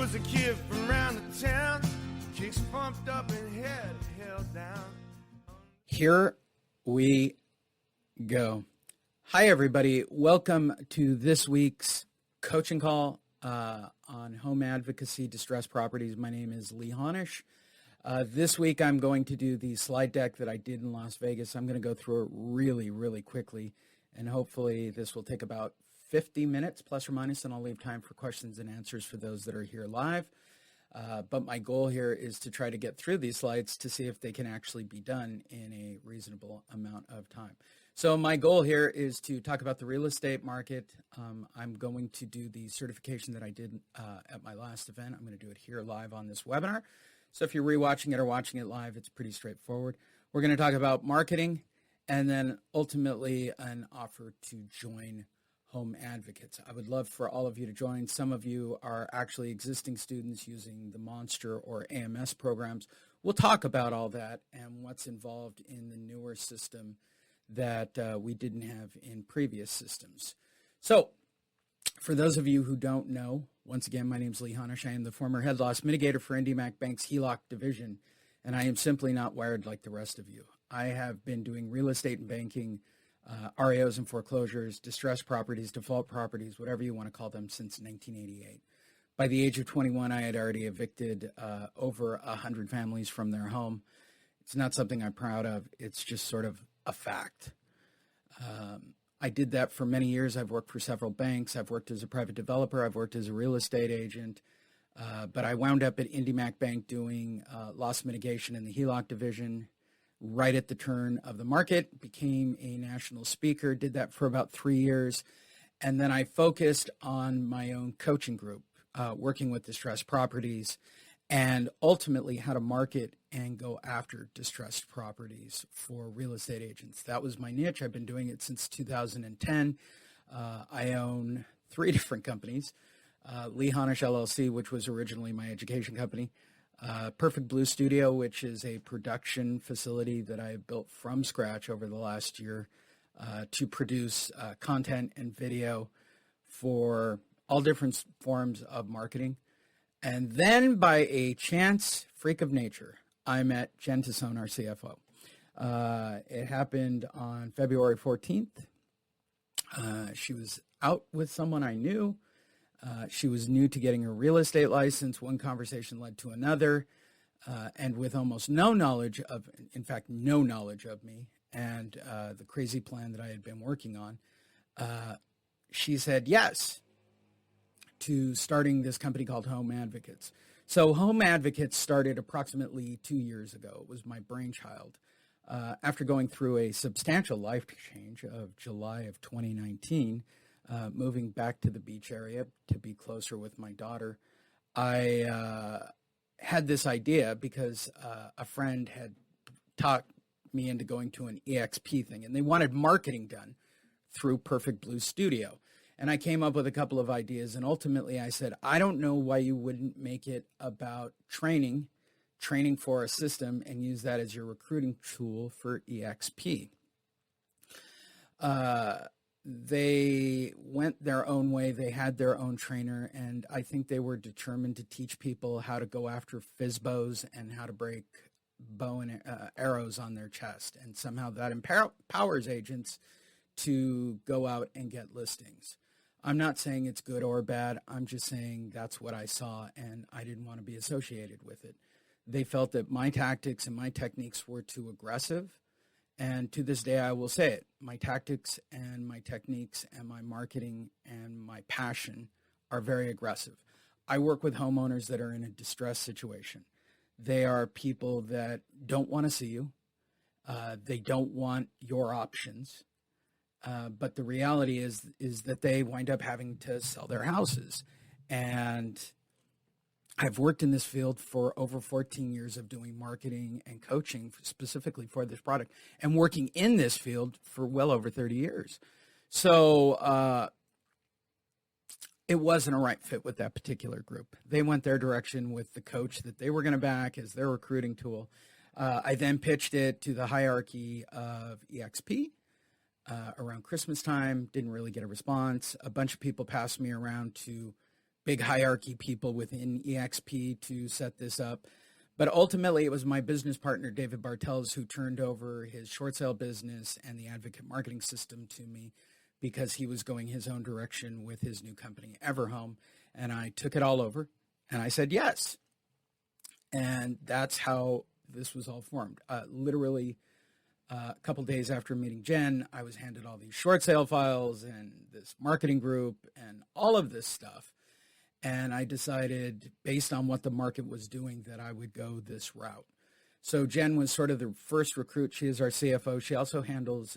was a kid from around the town, kicks pumped up and head held down. Here we go. Hi, everybody. Welcome to this week's coaching call on home advocacy, distressed properties. My name is Lee Honish. This week, I'm going to do the slide deck that I did in Las Vegas. I'm going to go through it really quickly, and hopefully this will take about 50 minutes plus or minus, and I'll leave time for questions and answers for those that are here live. But my goal here is to try to get through these slides to see if they can actually be done in a reasonable amount of time. So my goal here is to talk about the real estate market. I'm going to do the certification that I did at my last event. I'm going to do it here live on this webinar. So if you're rewatching it or watching it live, it's pretty straightforward. We're going to talk about marketing and then ultimately an offer to join Home Advocates. I would love for all of you to join. Some of you are actually existing students using the Monster or AMS programs. We'll talk about all that and what's involved in the newer system that we didn't have in previous systems. So for those of you who don't know, once again, my name is Lee Honish. I am the former head loss mitigator for IndyMac Bank's HELOC division, and I am simply not wired like the rest of you. I have been doing real estate and banking, REOs and foreclosures, distressed properties, default properties, whatever you want to call them, since 1988. By the age of 21, I had already evicted over 100 families from their home. It's not something I'm proud of. It's just sort of a fact. I did that for many years. I've worked for several banks. I've worked as a private developer. I've worked as a real estate agent. But I wound up at IndyMac Bank doing loss mitigation in the HELOC division right at the turn of the market, became a national speaker, did that for about 3 years. And then I focused on my own coaching group, working with distressed properties, and ultimately how to market and go after distressed properties for real estate agents. That was my niche. I've been doing it since 2010. I own 3 different companies. Lee Honish LLC, which was originally my education company. Perfect Blue Studio, which is a production facility that I have built from scratch over the last year to produce content and video for all different forms of marketing. And then by a chance, freak of nature, I met Jen Tassone, our CFO. It happened on February 14th. She was out with someone I knew. She was new to getting her real estate license. One conversation led to another. And with almost no knowledge of, in fact, no knowledge of me and the crazy plan that I had been working on, she said yes to starting this company called Home Advocates. So Home Advocates started approximately 2 years ago. It was my brainchild. After going through a substantial life change of July of 2019, moving back to the beach area to be closer with my daughter, I had this idea because a friend had talked me into going to an EXP thing, and they wanted marketing done through Perfect Blue Studio. And I came up with a couple of ideas, and ultimately I said, I don't know why you wouldn't make it about training for a system and use that as your recruiting tool for EXP. They went their own way. They had their own trainer, and I think they were determined to teach people how to go after FSBOs and how to break bow and arrows on their chest. And somehow that empowers agents to go out and get listings. I'm not saying it's good or bad. I'm just saying that's what I saw, and I didn't want to be associated with it. They felt that my tactics and my techniques were too aggressive. And to this day, I will say it, my tactics and my techniques and my marketing and my passion are very aggressive. I work with homeowners that are in a distressed situation. They are people that don't want to see you. They don't want your options. But the reality is that they wind up having to sell their houses. And I've worked in this field for over 14 years of doing marketing and coaching specifically for this product, and working in this field for well over 30 years. So it wasn't a right fit with that particular group. They went their direction with the coach that they were going to back as their recruiting tool. I then pitched it to the hierarchy of EXP around Christmas time, didn't really get a response. A bunch of people passed me around to big hierarchy people within EXP to set this up. But ultimately, it was my business partner, David Bartels, who turned over his short sale business and the advocate marketing system to me because he was going his own direction with his new company, Everhome. And I took it all over and I said yes. And that's how this was all formed. Literally a couple days after meeting Jen, I was handed all these short sale files and this marketing group and all of this stuff. And I decided, based on what the market was doing, that I would go this route. So Jen was sort of the first recruit. She is our CFO. She also handles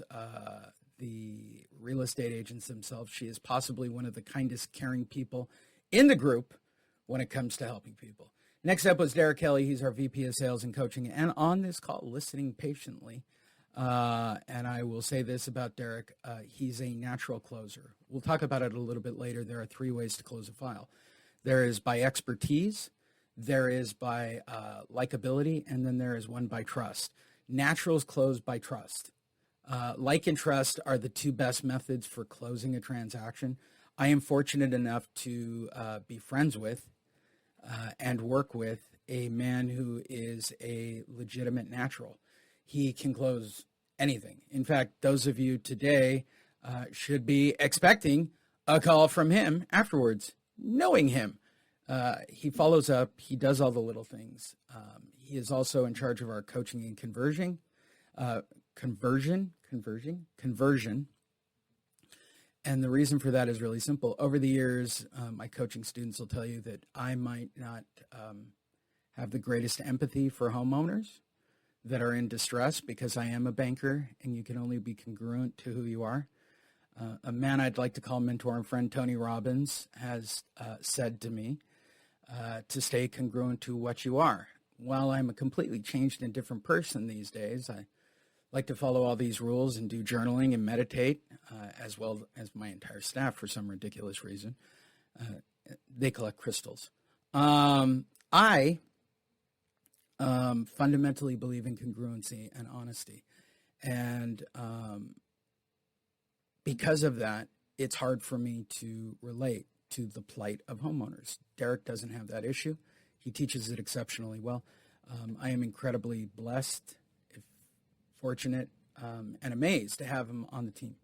the real estate agents themselves. She is possibly one of the kindest, caring people in the group when it comes to helping people. Next up was Derek Kelly. He's our VP of Sales and Coaching, and on this call, listening patiently. And I will say this about Derek. He's a natural closer. We'll talk about it a little bit later. There are 3 ways to close a file. There is by expertise, there is by likability, and then there is one by trust. Naturals close by trust. Like and trust are the 2 best methods for closing a transaction. I am fortunate enough to be friends with and work with a man who is a legitimate natural. He can close anything. In fact, those of you today should be expecting a call from him afterwards, knowing him. He follows up. He does all the little things. He is also in charge of our coaching and conversion. And the reason for that is really simple. Over the years, my coaching students will tell you that I might not have the greatest empathy for homeowners that are in distress because I am a banker and you can only be congruent to who you are. A man I'd like to call mentor and friend, Tony Robbins, has said to me to stay congruent to what you are. While I'm a completely changed and different person these days, I like to follow all these rules and do journaling and meditate, as well as my entire staff for some ridiculous reason. They collect crystals. I fundamentally believe in congruency and honesty. And because of that, it's hard for me to relate to the plight of homeowners. Derek doesn't have that issue. He teaches it exceptionally well. I am incredibly blessed, fortunate, and amazed to have him on the team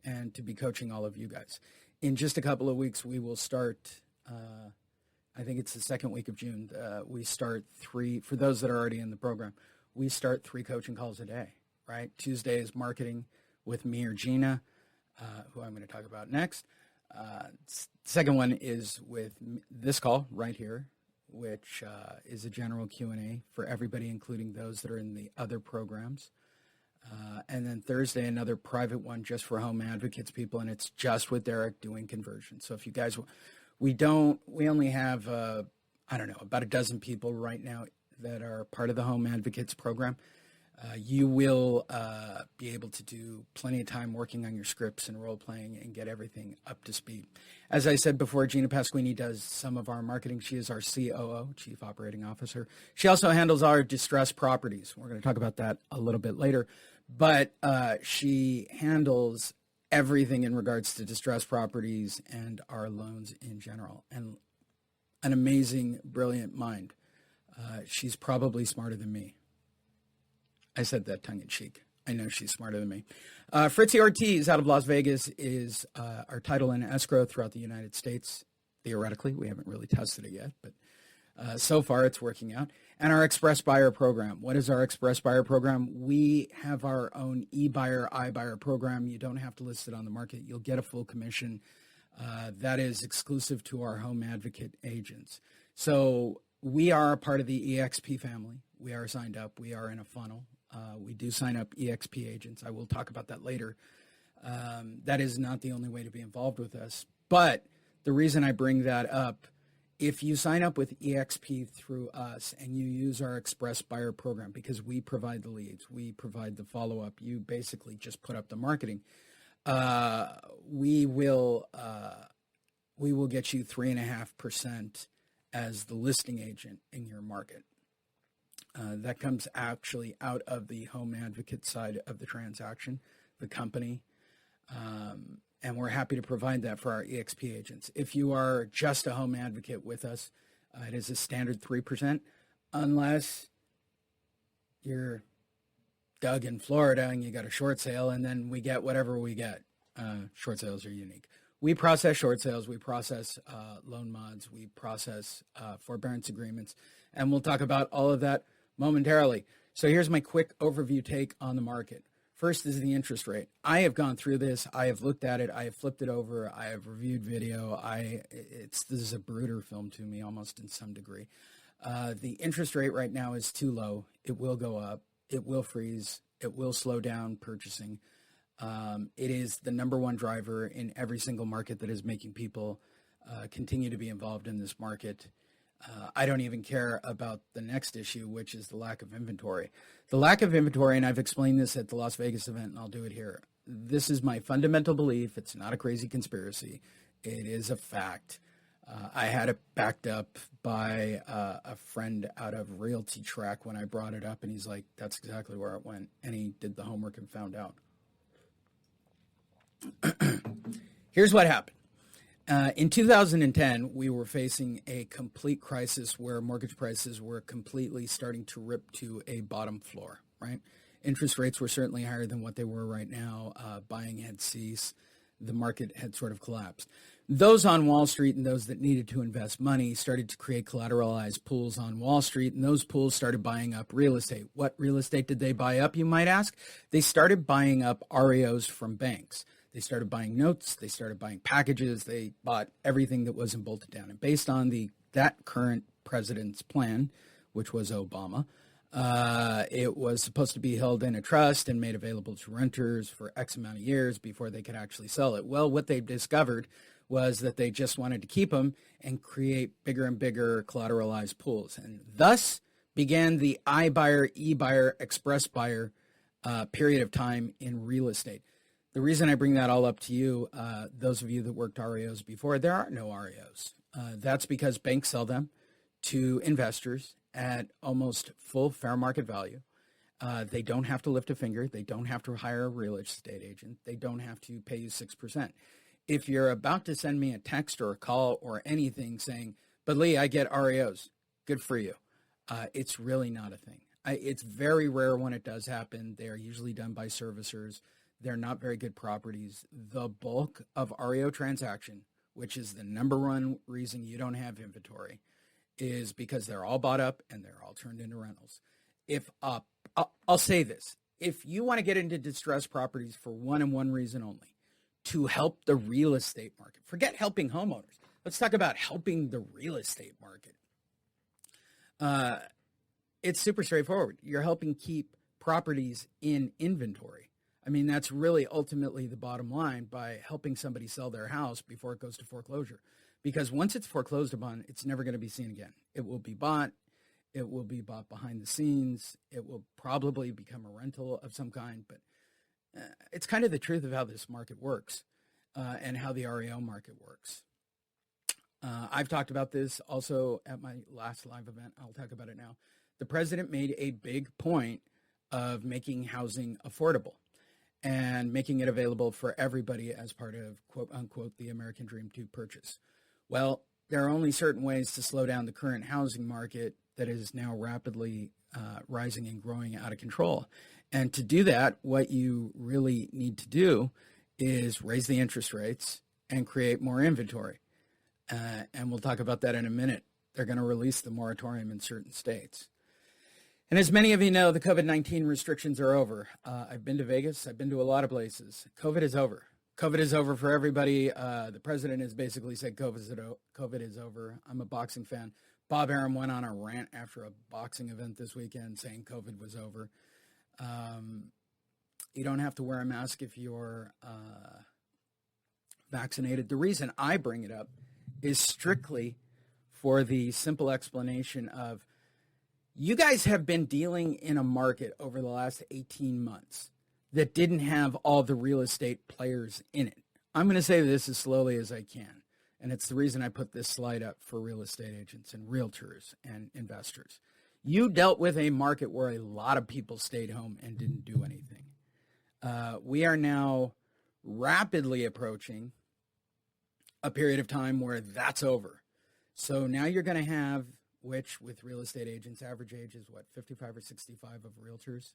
and to be coaching all of you guys. In just a couple of weeks, we will start, I think it's the second week of June, we start 3, for those that are already in the program, we start 3 coaching calls a day, right? Tuesday is marketing with me or Gina, who I'm going to talk about next. Second one is with this call right here, which is a general Q&A for everybody, including those that are in the other programs. And then Thursday, another private one just for home advocates people, and it's just with Derek doing conversion. So if you guys, we only have, about a dozen people right now that are part of the home advocates program. You will be able to do plenty of time working on your scripts and role playing and get everything up to speed. As I said before, Gina Pasquini does some of our marketing. She is our COO, Chief Operating Officer. She also handles our distressed properties. We're going to talk about that a little bit later. But she handles everything in regards to distressed properties and our loans in general. And an amazing, brilliant mind. She's probably smarter than me. I said that tongue-in-cheek. I know she's smarter than me. Fritzy Ortiz out of Las Vegas is our title and escrow throughout the United States. Theoretically, we haven't really tested it yet, but so far it's working out. And our Express Buyer program. What is our Express Buyer program? We have our own eBuyer, iBuyer program. You don't have to list it on the market. You'll get a full commission. That is exclusive to our home advocate agents. So we are a part of the EXP family. We are signed up. We are in a funnel. We do sign up EXP agents. I will talk about that later. That is not the only way to be involved with us. But the reason I bring that up, if you sign up with EXP through us and you use our Express Buyer program, because we provide the leads, we provide the follow-up, you basically just put up the marketing, we will get you 3.5% as the listing agent in your market. That comes actually out of the home advocate side of the transaction, the company. and we're happy to provide that for our EXP agents. If you are just a home advocate with us, it is a standard 3%, unless you're Doug in Florida and you got a short sale, and then we get whatever we get. Short sales are unique. We process short sales, we process loan mods, we process forbearance agreements, and we'll talk about all of that momentarily. So here's my quick overview take on the market. First is the interest rate. I have gone through this. I have looked at it. I have flipped it over. I have reviewed video. This is a Bruder film to me, almost in some degree. The interest rate right now is too low. It will go up. It will freeze. It will slow down purchasing. It is the number one driver in every single market that is making people continue to be involved in this market. I don't even care about the next issue, which is the lack of inventory. The lack of inventory, and I've explained this at the Las Vegas event, and I'll do it here. This is my fundamental belief. It's not a crazy conspiracy. It is a fact. I had it backed up by a friend out of Realty Track when I brought it up, and he's like, that's exactly where it went. And he did the homework and found out. Here's what happened. In 2010, we were facing a complete crisis where mortgage prices were completely starting to rip to a bottom floor, right? Interest rates were certainly higher than what they were right now. Buying had ceased. The market had sort of collapsed. Those on Wall Street and those that needed to invest money started to create collateralized pools on Wall Street, and those pools started buying up real estate. What real estate did they buy up, you might ask? They started buying up REOs from banks. They started buying notes. They started buying packages. They bought everything that wasn't bolted down. And based on that current president's plan, which was Obama, it was supposed to be held in a trust and made available to renters for X amount of years before they could actually sell it. Well, what they discovered was that they just wanted to keep them and create bigger and bigger collateralized pools. And thus began the iBuyer, eBuyer, express buyer period of time in real estate. The reason I bring that all up to you, those of you that worked REOs before, there are no REOs. That's because banks sell them to investors at almost full fair market value. They don't have to lift a finger. They don't have to hire a real estate agent. They don't have to pay you 6%. If you're about to send me a text or a call or anything saying, but Lee, I get REOs, good for you. It's really not a thing. It's very rare when it does happen. They're usually done by servicers. They're not very good properties. The bulk of REO transaction, which is the number one reason you don't have inventory, is because they're all bought up and they're all turned into rentals. I'll say this. If you want to get into distressed properties for one and one reason only, to help the real estate market, forget helping homeowners. Let's talk about helping the real estate market. It's super straightforward. You're helping keep properties in inventory. I mean, that's really ultimately the bottom line by helping somebody sell their house before it goes to foreclosure. Because once it's foreclosed upon, it's never going to be seen again. It will be bought. It will be bought behind the scenes. It will probably become a rental of some kind. But it's kind of the truth of how this market works and how the REO market works. I've talked about this also at my last live event. I'll talk about it now. The president made a big point of making housing affordable and making it available for everybody as part of, quote unquote, the American dream to purchase. Well, there are only certain ways to slow down the current housing market that is now rapidly rising and growing out of control. And to do that, what you really need to do is raise the interest rates and create more inventory. And we'll talk about that in a minute. They're going to release the moratorium in certain states. And as many of you know, the COVID-19 restrictions are over. I've been to Vegas. I've been to a lot of places. COVID is over. COVID is over for everybody. The president has basically said COVID is over. I'm a boxing fan. Bob Arum went on a rant after a boxing event this weekend saying COVID was over. You don't have to wear a mask if you're vaccinated. The reason I bring it up is strictly for the simple explanation of you guys have been dealing in a market over the last 18 months that didn't have all the real estate players in it. I'm going to say this as slowly as I can, and it's the reason I put this slide up for real estate agents and realtors and investors. You dealt with a market where a lot of people stayed home and didn't do anything. We are now rapidly approaching a period of time where that's over. So now you're going to have, which with real estate agents, average age is what, 55 or 65 of realtors?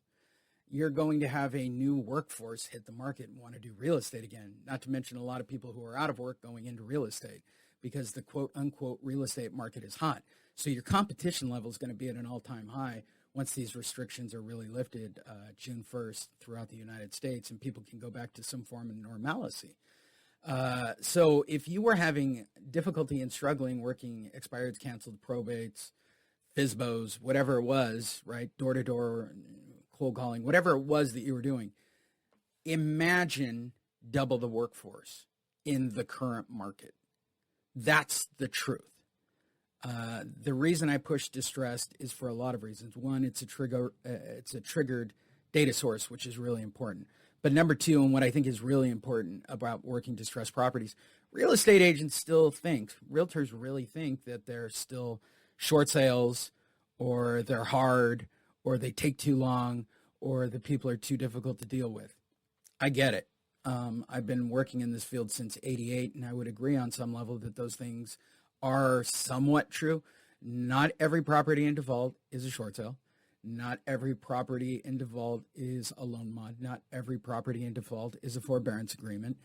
You're going to have a new workforce hit the market and want to do real estate again, not to mention a lot of people who are out of work going into real estate because the quote unquote real estate market is hot. So your competition level is going to be at an all-time high once these restrictions are really lifted June 1st throughout the United States and people can go back to some form of normalcy. So if you were having difficulty and struggling working expireds, canceled, probates, FSBOs, whatever it was, right, door-to-door, cold calling, whatever it was that you were doing, imagine double the workforce in the current market. That's the truth. The reason I push distressed is for a lot of reasons. One, it's a triggered data source, which is really important. But number two, and what I think is really important about working distressed properties, real estate agents still think, realtors really think that they're still short sales or they're hard or they take too long or the people are too difficult to deal with. I get it. I've been working in this field since '88, and I would agree on some level that those things are somewhat true. Not every property in default is a short sale. Not every property in default is a loan mod. Not every property in default is a forbearance agreement.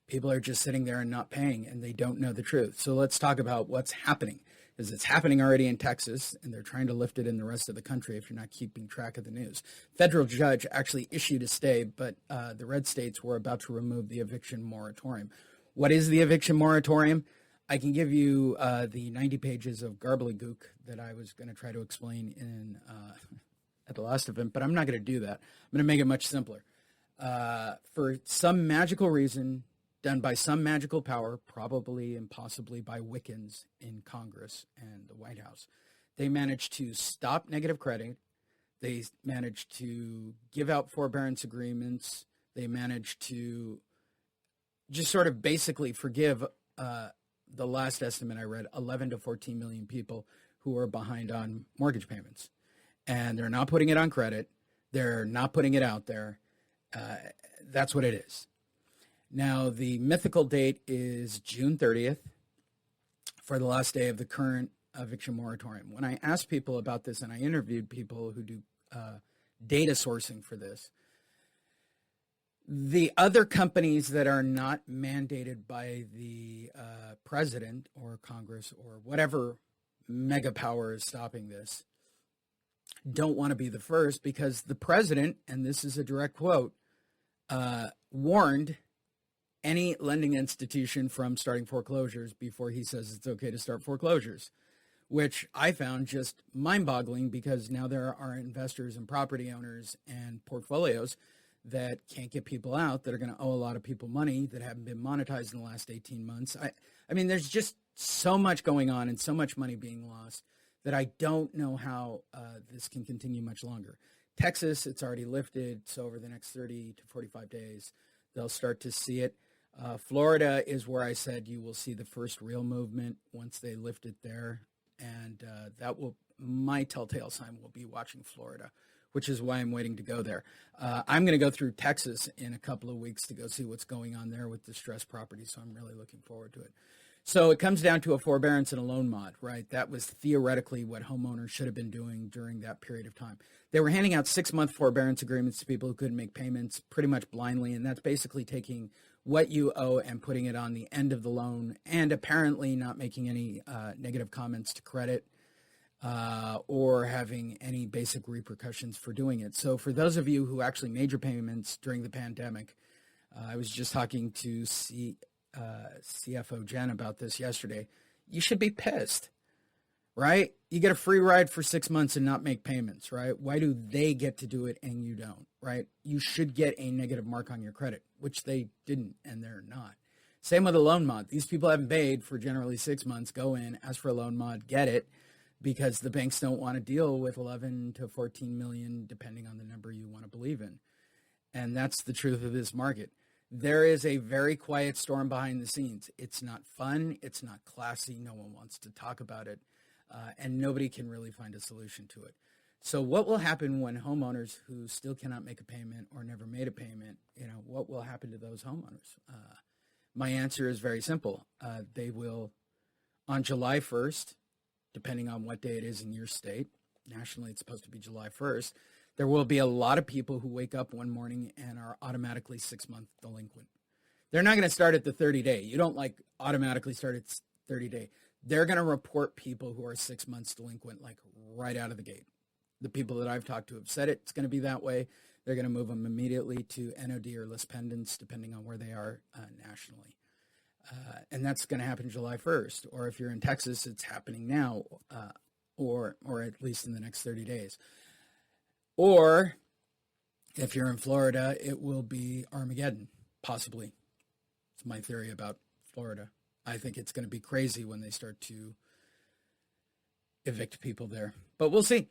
People are just sitting there and not paying, and they don't know the truth. So let's talk about what's happening. Because it's happening already in Texas, and they're trying to lift it in the rest of the country if you're not keeping track of the news. Federal judge actually issued a stay, but the red states were about to remove the eviction moratorium. What is the eviction moratorium? I can give you the 90 pages of gobbledygook that I was going to try to explain in at the last event, but I'm not going to do that. I'm going to make it much simpler. For some magical reason, done by some magical power, probably and possibly by Wiccans in Congress and the White House, they managed to stop negative credit. They managed to give out forbearance agreements. They managed to just sort of basically forgive the last estimate I read, 11 to 14 million people who are behind on mortgage payments. And they're not putting it on credit. They're not putting it out there. That's what it is. Now, the mythical date is June 30th for the last day of the current eviction moratorium. When I asked people about this, and I interviewed people who do data sourcing for this, the other companies that are not mandated by the president or Congress or whatever mega power is stopping this don't want to be the first because the president, and this is a direct quote, warned any lending institution from starting foreclosures before he says it's okay to start foreclosures, which I found just mind-boggling because now there are investors and property owners and portfolios that can't get people out, that are going to owe a lot of people money that haven't been monetized in the last 18 months. I mean, there's just so much going on and so much money being lost that I don't know how this can continue much longer. Texas, it's already lifted, so over the next 30 to 45 days, they'll start to see it. Florida is where I said you will see the first real movement once they lift it there, and that will, my telltale sign will be watching Florida, which is why I'm waiting to go there. I'm going to go through Texas in a couple of weeks to go see what's going on there with distressed property, so I'm really looking forward to it. So it comes down to a forbearance and a loan mod, right? That was theoretically what homeowners should have been doing during that period of time. They were handing out 6-month forbearance agreements to people who couldn't make payments pretty much blindly, and that's basically taking what you owe and putting it on the end of the loan and apparently not making any negative comments to credit or having any basic repercussions for doing it. So for those of you who actually made your payments during the pandemic, I was just talking to CFO Jen about this yesterday. You should be pissed, right? You get a free ride for 6 months and not make payments, right? Why do they get to do it and you don't, right? You should get a negative mark on your credit, which they didn't, and they're not. Same with a loan mod. These people haven't paid for generally 6 months. Go in, ask for a loan mod, get it, because the banks don't want to deal with 11 to 14 million, depending on the number you want to believe in. And that's the truth of this market. There is a very quiet storm behind the scenes. It's not fun. It's not classy. No one wants to talk about it. And nobody can really find a solution to it. So what will happen when homeowners who still cannot make a payment or never made a payment, what will happen to those homeowners? My answer is very simple. They will, on July 1st, depending on what day it is in your state, nationally it's supposed to be July 1st, there will be a lot of people who wake up one morning and are automatically 6-month delinquent. They're not going to start at the 30-day. You don't automatically start at 30-day. They're going to report people who are 6 months delinquent right out of the gate. The people that I've talked to have said it's going to be that way. They're going to move them immediately to NOD or list pendants, depending on where they are nationally. And that's going to happen July 1st. Or if you're in Texas, it's happening now, or at least in the next 30 days. Or if you're in Florida, it will be Armageddon, possibly. It's my theory about Florida. I think it's going to be crazy when they start to evict people there. But we'll see.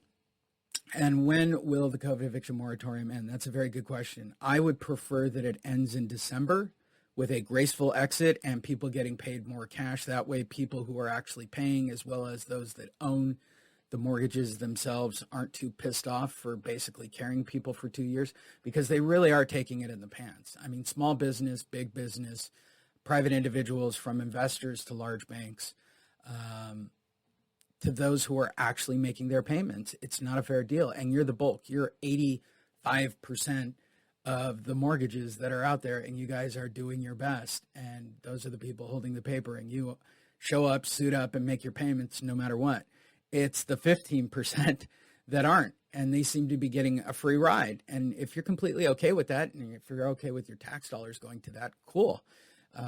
And when will the COVID eviction moratorium end? That's a very good question. I would prefer that it ends in December with a graceful exit and people getting paid more cash. That way, people who are actually paying, as well as those that own the mortgages themselves, aren't too pissed off for basically carrying people for 2 years, because they really are taking it in the pants. I mean, small business, big business, private individuals, from investors to large banks, to those who are actually making their payments. It's not a fair deal. And you're the bulk. You're 85% of the mortgages that are out there, and you guys are doing your best. And those are the people holding the paper, and you show up, suit up, and make your payments no matter what. It's the 15% that aren't, and they seem to be getting a free ride. And if you're completely okay with that, and if you're okay with your tax dollars going to that, cool.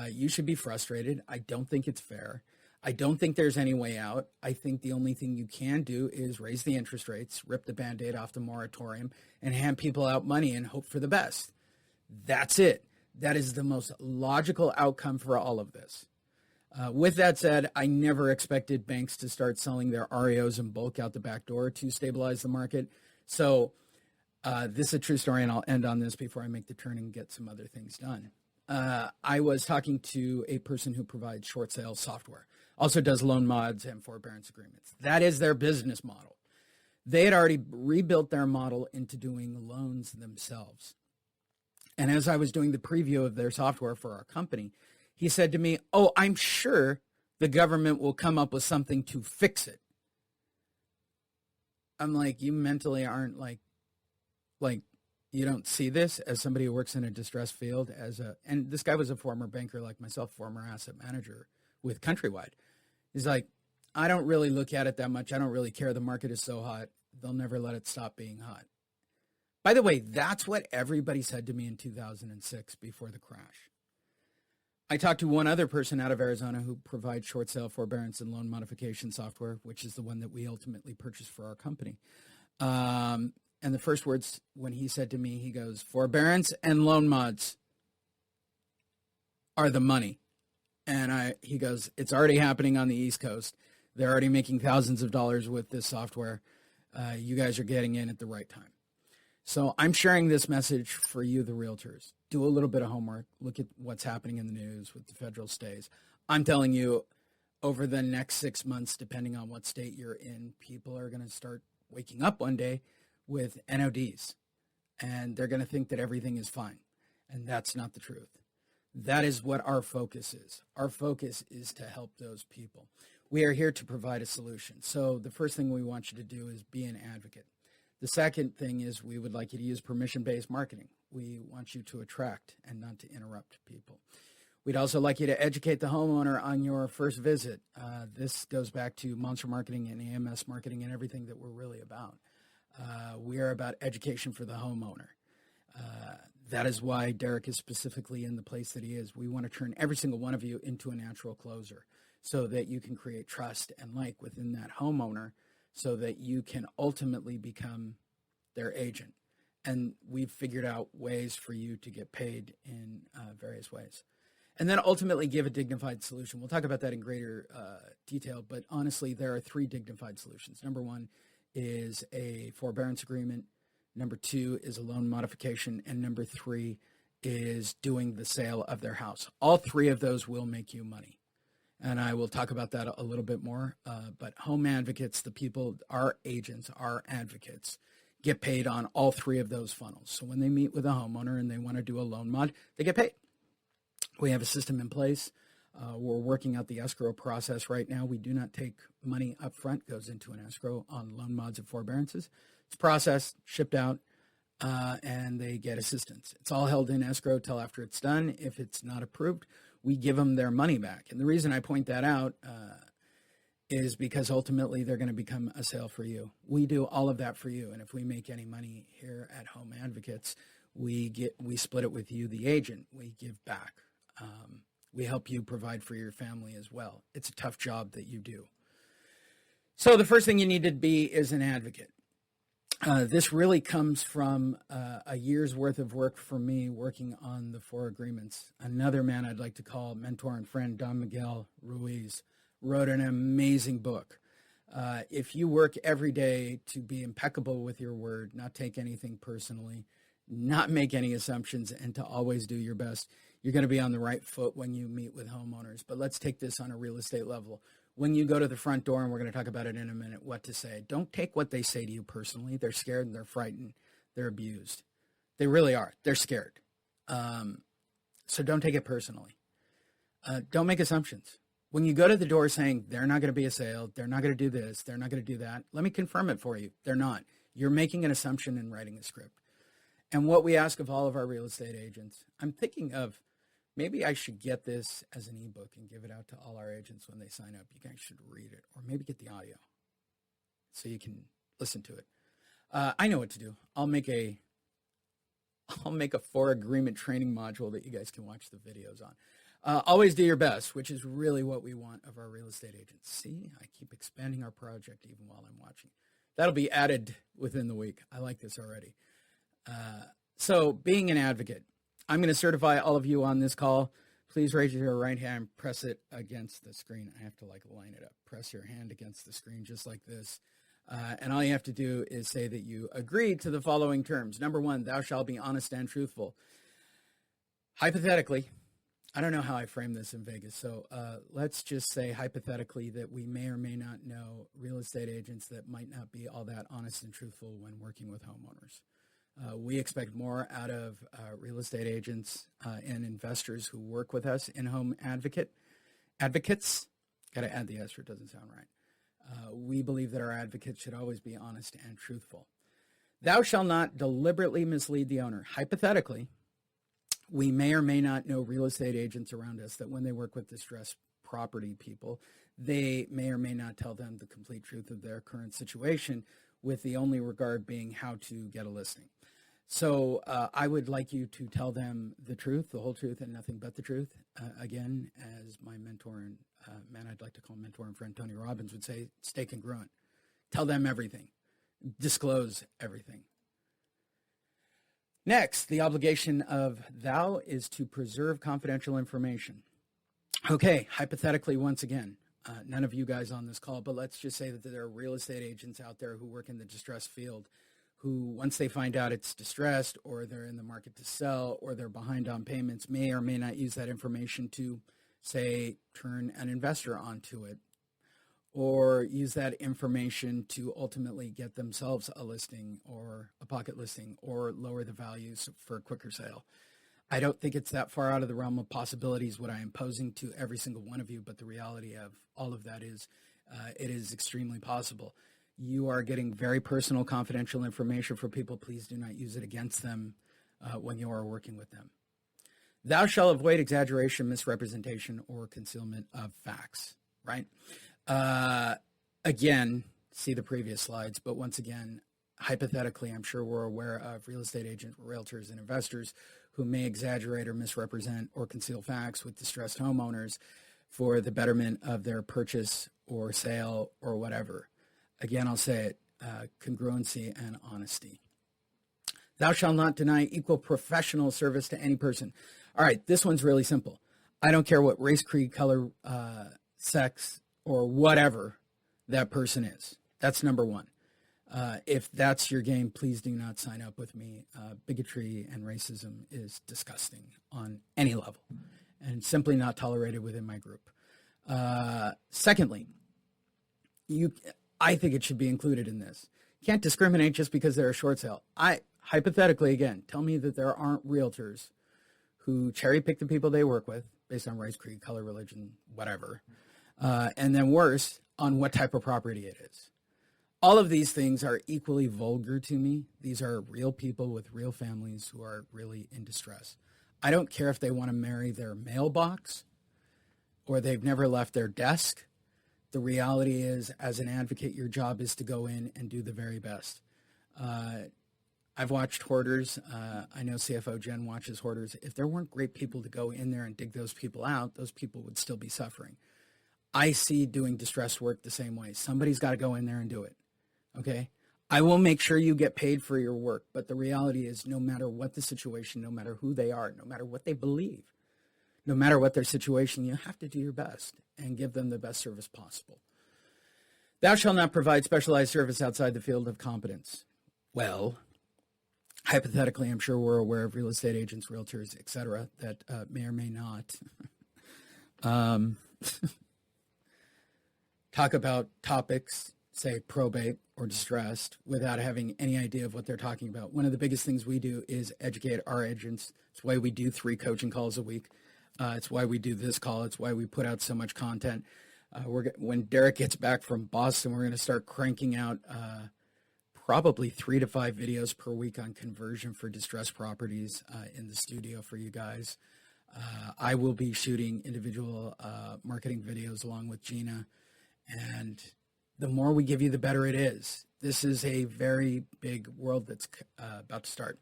You should be frustrated. I don't think it's fair. I don't think there's any way out. I think the only thing you can do is raise the interest rates, rip the Band-Aid off the moratorium, and hand people out money and hope for the best. That's it. That is the most logical outcome for all of this. With that said, I never expected banks to start selling their REOs in bulk out the back door to stabilize the market. So this is a true story, and I'll end on this before I make the turn and get some other things done. I was talking to a person who provides short sale software, also does loan mods and forbearance agreements. That is their business model. They had already rebuilt their model into doing loans themselves. And as I was doing the preview of their software for our company, he said to me, "Oh, I'm sure the government will come up with something to fix it." I'm like, you mentally aren't like you don't see this as somebody who works in a distressed field and this guy was a former banker like myself, former asset manager with Countrywide. He's like, I don't really look at it that much. I don't really care. The market is so hot. They'll never let it stop being hot. By the way, that's what everybody said to me in 2006 before the crash. I talked to one other person out of Arizona who provides short sale forbearance and loan modification software, which is the one that we ultimately purchased for our company. And the first words when he said to me, he goes, "Forbearance and loan mods are the money." And he goes, "It's already happening on the East Coast. They're already making thousands of dollars with this software. You guys are getting in at the right time." So I'm sharing this message for you, the realtors. Do a little bit of homework. Look at what's happening in the news with the federal stays. I'm telling you, over the next 6 months, depending on what state you're in, people are going to start waking up one day with NODs, and they're going to think that everything is fine. And that's not the truth. That is what our focus is. Our focus is to help those people. We are here to provide a solution. So the first thing we want you to do is be an advocate. The second thing is we would like you to use permission-based marketing. We want you to attract and not to interrupt people. We'd also like you to educate the homeowner on your first visit. This goes back to Monster Marketing and AMS Marketing and everything that we're really about. We are about education for the homeowner. That is why Derek is specifically in the place that he is. We want to turn every single one of you into a natural closer so that you can create trust and like within that homeowner so that you can ultimately become their agent. And we've figured out ways for you to get paid in various ways. And then ultimately give a dignified solution. We'll talk about that in greater detail, but honestly, there are 3 dignified solutions. Number 1 is a forbearance agreement. Number 2 is a loan modification. And number 3 is doing the sale of their house. All 3 of those will make you money. And I will talk about that a little bit more. But home advocates, the people, our agents, our advocates, get paid on all three of those funnels. So when they meet with a homeowner and they want to do a loan mod, they get paid. We have a system in place. We're working out the escrow process right now. We do not take money up front, goes into an escrow on loan mods and forbearances. It's processed, shipped out, and they get assistance. It's all held in escrow till after it's done. If it's not approved, we give them their money back. And the reason I point that out is because ultimately they're going to become a sale for you. We do all of that for you. And if we make any money here at Home Advocates, we split it with you, the agent. We give back. We help you provide for your family as well. It's a tough job that you do. So the first thing you need to be is an advocate. This really comes from a year's worth of work for me working on the 4 agreements. Another man I'd like to call mentor and friend, Don Miguel Ruiz, wrote an amazing book. If you work every day to be impeccable with your word, not take anything personally, not make any assumptions, and to always do your best, you're going to be on the right foot when you meet with homeowners. But let's take this on a real estate level. When you go to the front door, and we're going to talk about it in a minute, what to say. Don't take what they say to you personally. They're scared and they're frightened. They're abused. They really are. They're scared. So don't take it personally. Don't make assumptions. When you go to the door saying they're not going to be a sale, they're not going to do this, they're not going to do that, let me confirm it for you. They're not. You're making an assumption and writing a script. And what we ask of all of our real estate agents, I'm thinking of, maybe I should get this as an ebook and give it out to all our agents when they sign up. You guys should read it, or maybe get the audio so you can listen to it. I know what to do. I'll make a 4 agreement training module that you guys can watch the videos on. Always do your best, which is really what we want of our real estate agents. See, I keep expanding our project even while I'm watching. That'll be added within the week. I like this already. So being an advocate, I'm going to certify all of you on this call. Please raise your right hand, press it against the screen. I have to line it up. Press your hand against the screen just like this. And all you have to do is say that you agree to the following terms. Number 1, thou shalt be honest and truthful. Hypothetically, I don't know how I frame this in Vegas, so let's just say hypothetically that we may or may not know real estate agents that might not be all that honest and truthful when working with homeowners. We expect more out of real estate agents and investors who work with us in Home Advocates. Got to add the S or it doesn't sound right. We believe that our advocates should always be honest and truthful. Thou shalt not deliberately mislead the owner. Hypothetically, we may or may not know real estate agents around us that when they work with distressed property people, they may or may not tell them the complete truth of their current situation, with the only regard being how to get a listing. So I would like you to tell them the truth, the whole truth, and nothing but the truth. Again, as my mentor and man I'd like to call mentor and friend Tony Robbins would say, stay congruent. Tell them everything. Disclose everything. Next, the obligation of thou is to preserve confidential information. Okay, hypothetically, once again, none of you guys on this call, but let's just say that there are real estate agents out there who work in the distressed field who, once they find out it's distressed or they're in the market to sell or they're behind on payments, may or may not use that information to, say, turn an investor onto it or use that information to ultimately get themselves a listing or a pocket listing or lower the values for a quicker sale. I don't think it's that far out of the realm of possibilities what I am posing to every single one of you, but the reality of all of that is it is extremely possible. You are getting very personal, confidential information for people. Please do not use it against them when you are working with them. Thou shalt avoid exaggeration, misrepresentation, or concealment of facts, right? Again, see the previous slides, but once again, hypothetically, I'm sure we're aware of real estate agents, realtors, and investors who may exaggerate or misrepresent or conceal facts with distressed homeowners for the betterment of their purchase or sale or whatever. Again, I'll say it, congruency and honesty. Thou shalt not deny equal professional service to any person. All right, this one's really simple. I don't care what race, creed, color, sex, or whatever that person is. That's number 1. If that's your game, please do not sign up with me. Bigotry and racism is disgusting on any level and simply not tolerated within my group. Secondly, I think it should be included in this. You can't discriminate just because they're a short sale. Hypothetically, again, tell me that there aren't realtors who cherry pick the people they work with based on race, creed, color, religion, whatever, and then worse, on what type of property it is. All of these things are equally vulgar to me. These are real people with real families who are really in distress. I don't care if they want to marry their mailbox or they've never left their desk. The reality is, as an advocate, your job is to go in and do the very best. I've watched Hoarders. I know CFO Jen watches Hoarders. If there weren't great people to go in there and dig those people out, those people would still be suffering. I see doing distress work the same way. Somebody's got to go in there and do it. Okay? I will make sure you get paid for your work, but the reality is no matter what the situation, no matter who they are, no matter what they believe, no matter what their situation, you have to do your best and give them the best service possible. Thou shalt not provide specialized service outside the field of competence. Well, hypothetically, I'm sure we're aware of real estate agents, realtors, etc., that may or may not talk about topics, say probate or distressed, without having any idea of what they're talking about. One of the biggest things we do is educate our agents. It's why we do 3 coaching calls a week. It's why we do this call. It's why we put out so much content. When Derek gets back from Boston, we're going to start cranking out probably 3 to 5 videos per week on conversion for distressed properties in the studio for you guys. I will be shooting individual marketing videos along with Gina, and the more we give you, the better it is. This is a very big world that's about to start.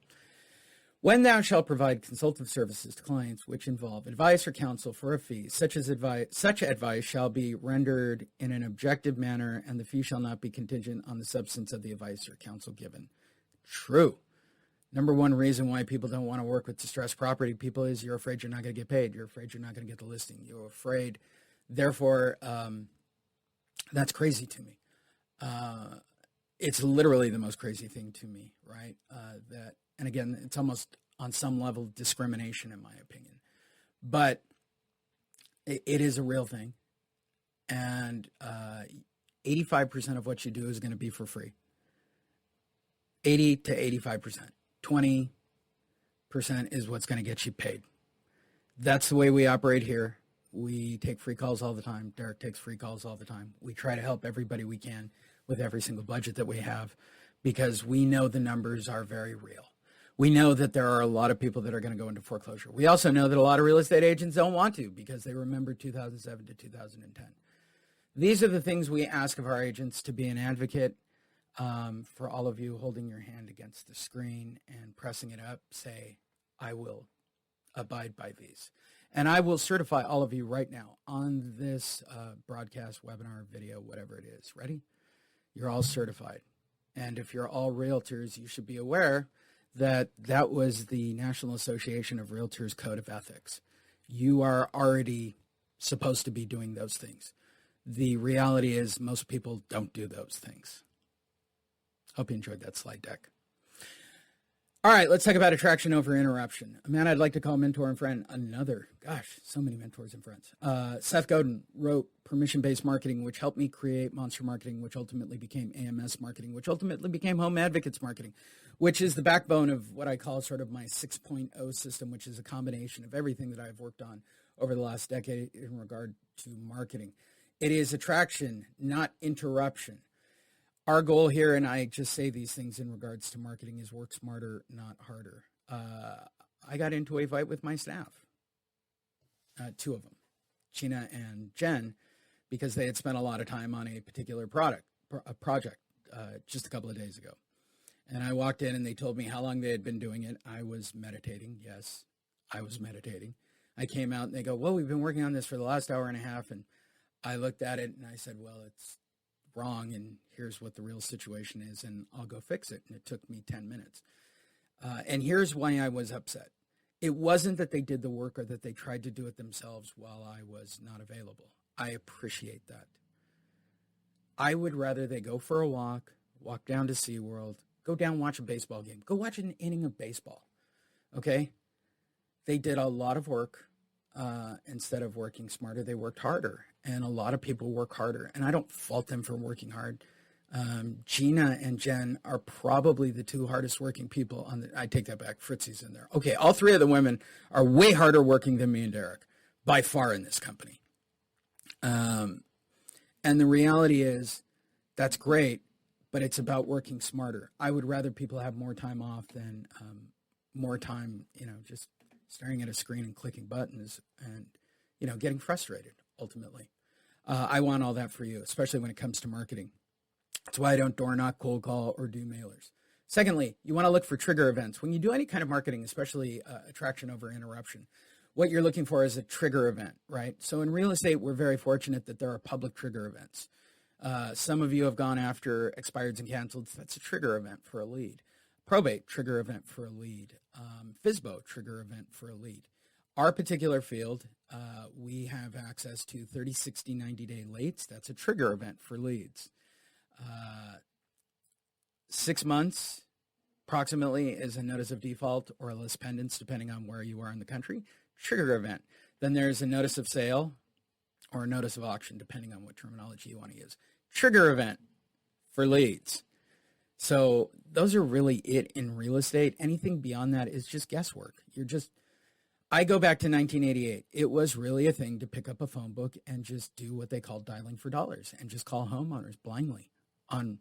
When thou shalt provide consultative services to clients which involve advice or counsel for a fee, such advice shall be rendered in an objective manner, and the fee shall not be contingent on the substance of the advice or counsel given. True. Number one reason why people don't want to work with distressed property people is you're afraid you're not going to get paid. You're afraid you're not going to get the listing. You're afraid, therefore, that's crazy to me. It's literally the most crazy thing to me, right? And again, it's almost on some level discrimination, in my opinion. But it is a real thing. And 85% of what you do is going to be for free. 80 to 85%. 20% is what's going to get you paid. That's the way we operate here. We take free calls all the time. Derek takes free calls all the time. We try to help everybody we can with every single budget that we have because we know the numbers are very real. We know that there are a lot of people that are going to go into foreclosure. We also know that a lot of real estate agents don't want to because they remember 2007 to 2010. These are the things we ask of our agents to be an advocate. For all of you holding your hand against the screen and pressing it up, say, I will abide by these. And I will certify all of you right now on this broadcast, webinar, video, whatever it is. Ready? You're all certified. And if you're all realtors, you should be aware that that was the National Association of Realtors Code of Ethics. You are already supposed to be doing those things. The reality is most people don't do those things. Hope you enjoyed that slide deck. All right, let's talk about attraction over interruption. A man I'd like to call mentor and friend, so many mentors and friends. Seth Godin wrote Permission-Based Marketing, which helped me create Monster Marketing, which ultimately became AMS Marketing, which ultimately became Home Advocates Marketing, which is the backbone of what I call sort of my 6.0 system, which is a combination of everything that I've worked on over the last decade in regard to marketing. It is attraction, not interruption. Our goal here, and I just say these things in regards to marketing, is work smarter, not harder. I got into a fight with my staff, 2 of them, Gina and Jen, because they had spent a lot of time on a particular project just a couple of days ago. And I walked in and they told me how long they had been doing it. I was meditating. Yes, I was meditating. I came out and they go, well, we've been working on this for the last hour and a half. And I looked at it and I said, well, it's wrong, and here's what the real situation is, and I'll go fix it. And it took me 10 minutes. And here's why I was upset. It wasn't that they did the work or that they tried to do it themselves while I was not available. I appreciate that. I would rather they go for a walk down to SeaWorld, go down, watch a baseball game, go watch an inning of baseball. Okay? They did a lot of work. instead of working smarter, they worked harder. And a lot of people work harder. And I don't fault them for working hard. Gina and Jen are probably the two hardest working people on the, I take that back, Fritzy's in there. Okay, all three of the women are way harder working than me and Derek, by far in this company. And the reality is, that's great, but it's about working smarter. I would rather people have more time off than more time, just staring at a screen and clicking buttons and, getting frustrated, ultimately. I want all that for you, especially when it comes to marketing. That's why I don't door knock, cold call, or do mailers. Secondly, you want to look for trigger events. When you do any kind of marketing, especially attraction over interruption, what you're looking for is a trigger event, right? So in real estate, we're very fortunate that there are public trigger events. Some of you have gone after expireds and canceleds. That's a trigger event for a lead. Probate, trigger event for a lead. FSBO, trigger event for a lead. Our particular field, we have access to 30, 60, 90-day lates. That's a trigger event for leads. 6 months, approximately, is a notice of default or a list pendants, depending on where you are in the country. Trigger event. Then there's a notice of sale or a notice of auction, depending on what terminology you want to use. Trigger event for leads. So those are really it in real estate. Anything beyond that is just guesswork. I go back to 1988. It was really a thing to pick up a phone book and just do what they called dialing for dollars and just call homeowners blindly on,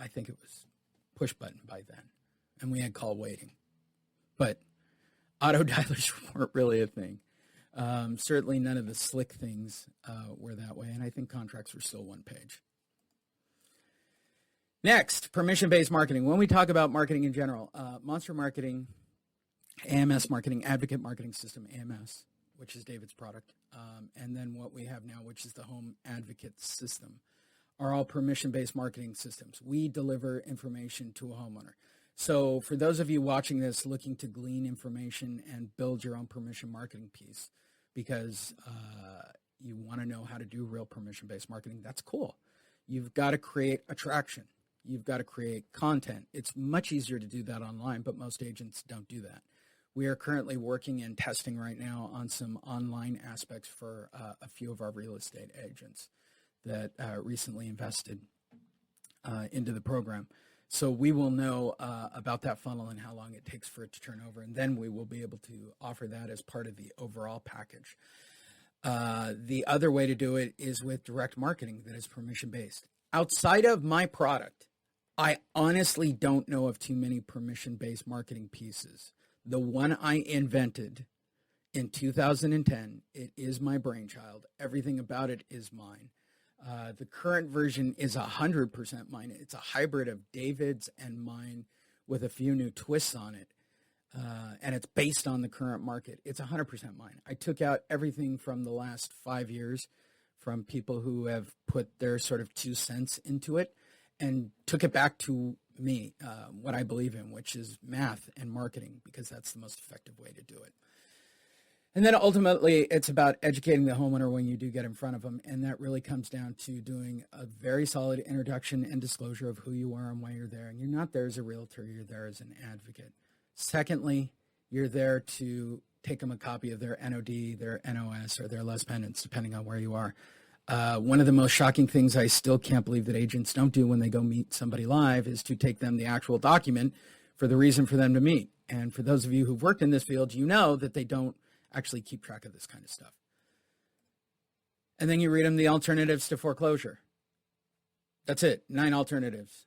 I think it was push button by then. And we had call waiting. But auto dialers weren't really a thing. Certainly none of the slick things were that way. And I think contracts were still one page. Next, permission-based marketing. When we talk about marketing in general, Monster Marketing, AMS Marketing, Advocate Marketing System, AMS, which is David's product, and then what we have now, which is the Home Advocate System, are all permission-based marketing systems. We deliver information to a homeowner. So for those of you watching this looking to glean information and build your own permission marketing piece because you want to know how to do real permission-based marketing, that's cool. You've got to create attraction. You've got to create content. It's much easier to do that online, but most agents don't do that. We are currently working and testing right now on some online aspects for a few of our real estate agents that recently invested into the program. So we will know about that funnel and how long it takes for it to turn over, and then we will be able to offer that as part of the overall package. The other way to do it is with direct marketing that is permission-based. Outside of my product, I honestly don't know of too many permission-based marketing pieces. The one I invented in 2010, it is my brainchild. Everything about it is mine. The current version is 100% mine. It's a hybrid of David's and mine with a few new twists on it. And it's based on the current market. It's 100% mine. I took out everything from the last 5 years from people who have put their sort of 2 cents into it and took it back to me, what I believe in, which is math and marketing, because that's the most effective way to do it. And then ultimately, it's about educating the homeowner when you do get in front of them, and that really comes down to doing a very solid introduction and disclosure of who you are and why you're there. And you're not there as a realtor, you're there as an advocate. Secondly, you're there to take them a copy of their NOD, their NOS, or their list pendants, depending on where you are. One of the most shocking things I still can't believe that agents don't do when they go meet somebody live is to take them the actual document for the reason for them to meet. And for those of you who've worked in this field, you know that they don't actually keep track of this kind of stuff. And then you read them the alternatives to foreclosure. That's it, 9 alternatives.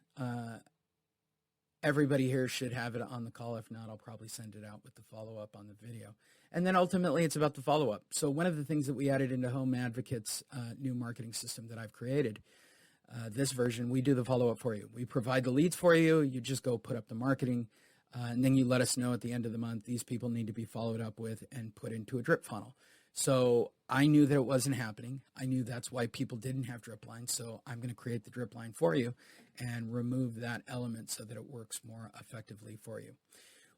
Everybody here should have it on the call. If not, I'll probably send it out with the follow-up on the video. And then ultimately, it's about the follow-up. So one of the things that we added into Home Advocate's new marketing system that I've created, this version, we do the follow-up for you. We provide the leads for you. You just go put up the marketing, and then you let us know at the end of the month, these people need to be followed up with and put into a drip funnel. So I knew that it wasn't happening. I knew that's why people didn't have drip lines. So I'm going to create the drip line for you and remove that element so that it works more effectively for you.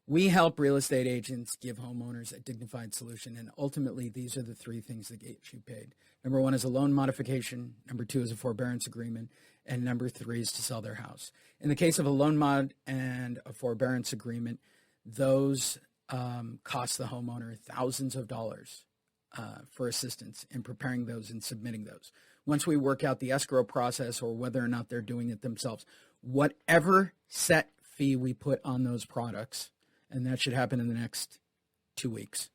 We help real estate agents give homeowners a dignified solution, and ultimately these are the 3 things that get you paid. Number 1 is a loan modification. Number 2 is a forbearance agreement. And number 3 is to sell their house. In the case of a loan mod and a forbearance agreement, those cost the homeowner thousands of dollars for assistance in preparing those and submitting those. Once we work out the escrow process or whether or not they're doing it themselves, whatever set fee we put on those products, and that should happen in the next 2 weeks.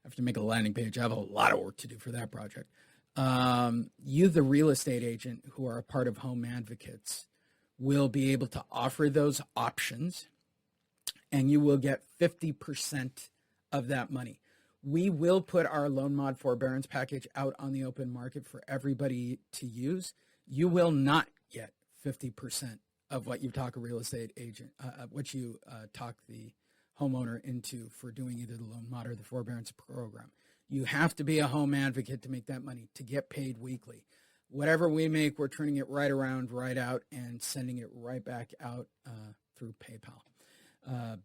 I have to make a landing page. I have a lot of work to do for that project. You, the real estate agent who are a part of Home Advocates, will be able to offer those options, and you will get 50% of that money. We will put our loan mod forbearance package out on the open market for everybody to use. You will not get 50% of what you talk a real estate agent, what you talk the homeowner into for doing either the loan mod or the forbearance program. You have to be a home advocate to make that money, to get paid weekly. Whatever we make, we're turning it right around, right out, and sending it right back out through PayPal.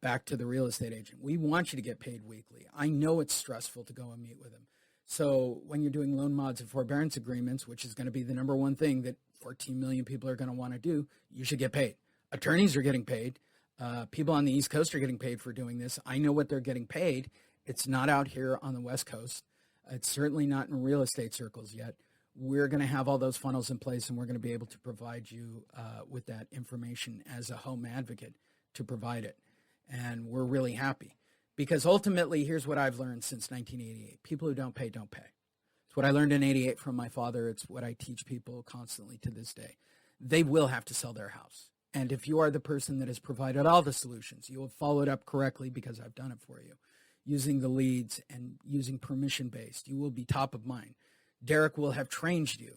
Back to the real estate agent. We want you to get paid weekly. I know it's stressful to go and meet with them. So when you're doing loan mods and forbearance agreements, which is going to be the number one thing that 14 million people are going to want to do, you should get paid. Attorneys are getting paid. People on the East Coast are getting paid for doing this. I know what they're getting paid. It's not out here on the West Coast. It's certainly not in real estate circles yet. We're going to have all those funnels in place, and we're going to be able to provide you with that information as a home advocate to provide it. And we're really happy because ultimately, here's what I've learned since 1988. People who don't pay, don't pay. It's what I learned in 88 from my father. It's what I teach people constantly to this day. They will have to sell their house. And if you are the person that has provided all the solutions, you have followed up correctly because I've done it for you, using the leads and using permission-based, you will be top of mind. Derek will have trained you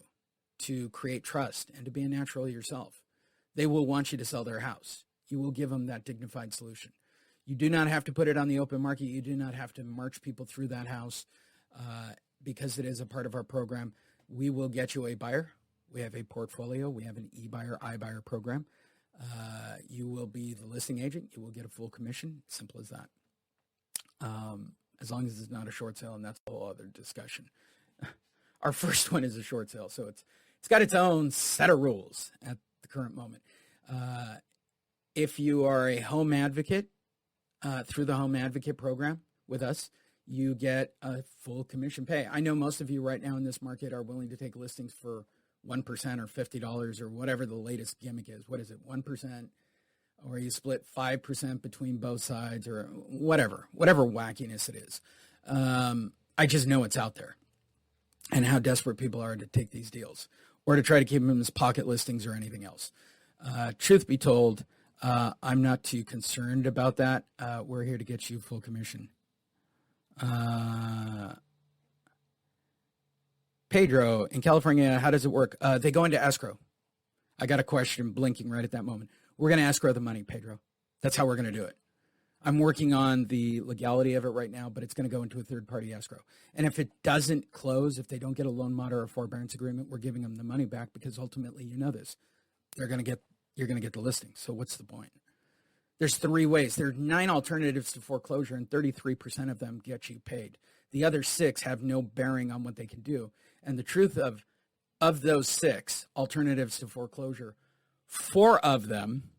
to create trust and to be a natural yourself. They will want you to sell their house. You will give them that dignified solution. You do not have to put it on the open market. You do not have to march people through that house because it is a part of our program. We will get you a buyer. We have a portfolio. We have an e-buyer, iBuyer program. You will be the listing agent. You will get a full commission. Simple as that. As long as it's not a short sale, and that's a whole other discussion. Our first one is a short sale, so it's got its own set of rules at the current moment. If you are a home advocate through the Home Advocate program with us, you get a full commission pay. I know most of you right now in this market are willing to take listings for 1% or $50 or whatever the latest gimmick is. What is it, 1%? Or you split 5% between both sides or whatever wackiness it is. I just know it's out there and how desperate people are to take these deals or to try to keep them as pocket listings or anything else. Truth be told, I'm not too concerned about that. We're here to get you full commission. Pedro, in California, how does it work? They go into escrow. I got a question blinking right at that moment. We're going to escrow the money, Pedro. That's how we're going to do it. I'm working on the legality of it right now, but it's going to go into a third-party escrow. And if it doesn't close, if they don't get a loan mod or a forbearance agreement, we're giving them the money back because ultimately, you know this, you're going to get the listing. So what's the point? There's 3 ways. There are 9 alternatives to foreclosure, and 33% of them get you paid. The other 6 have no bearing on what they can do. And the truth of those 6 alternatives to foreclosure, 4 of them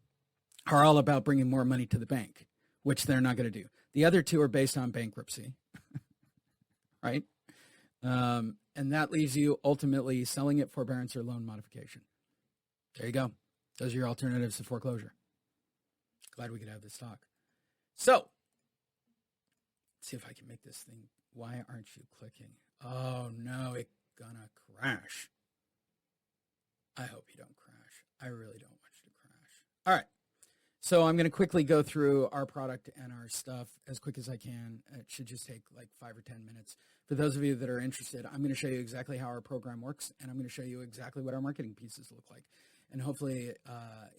are all about bringing more money to the bank, which they're not going to do. The other 2 are based on bankruptcy, right? And that leaves you ultimately selling it, forbearance, or loan modification. There you go. Those are your alternatives to foreclosure. Glad we could have this talk. So, let's see if I can make this thing. Why aren't you clicking? Oh, no, it's gonna crash. I hope you don't crash. I really don't want you to crash. All right. So I'm going to quickly go through our product and our stuff as quick as I can. It should just take like 5 or 10 minutes. For those of you that are interested, I'm going to show you exactly how our program works, and I'm going to show you exactly what our marketing pieces look like. And hopefully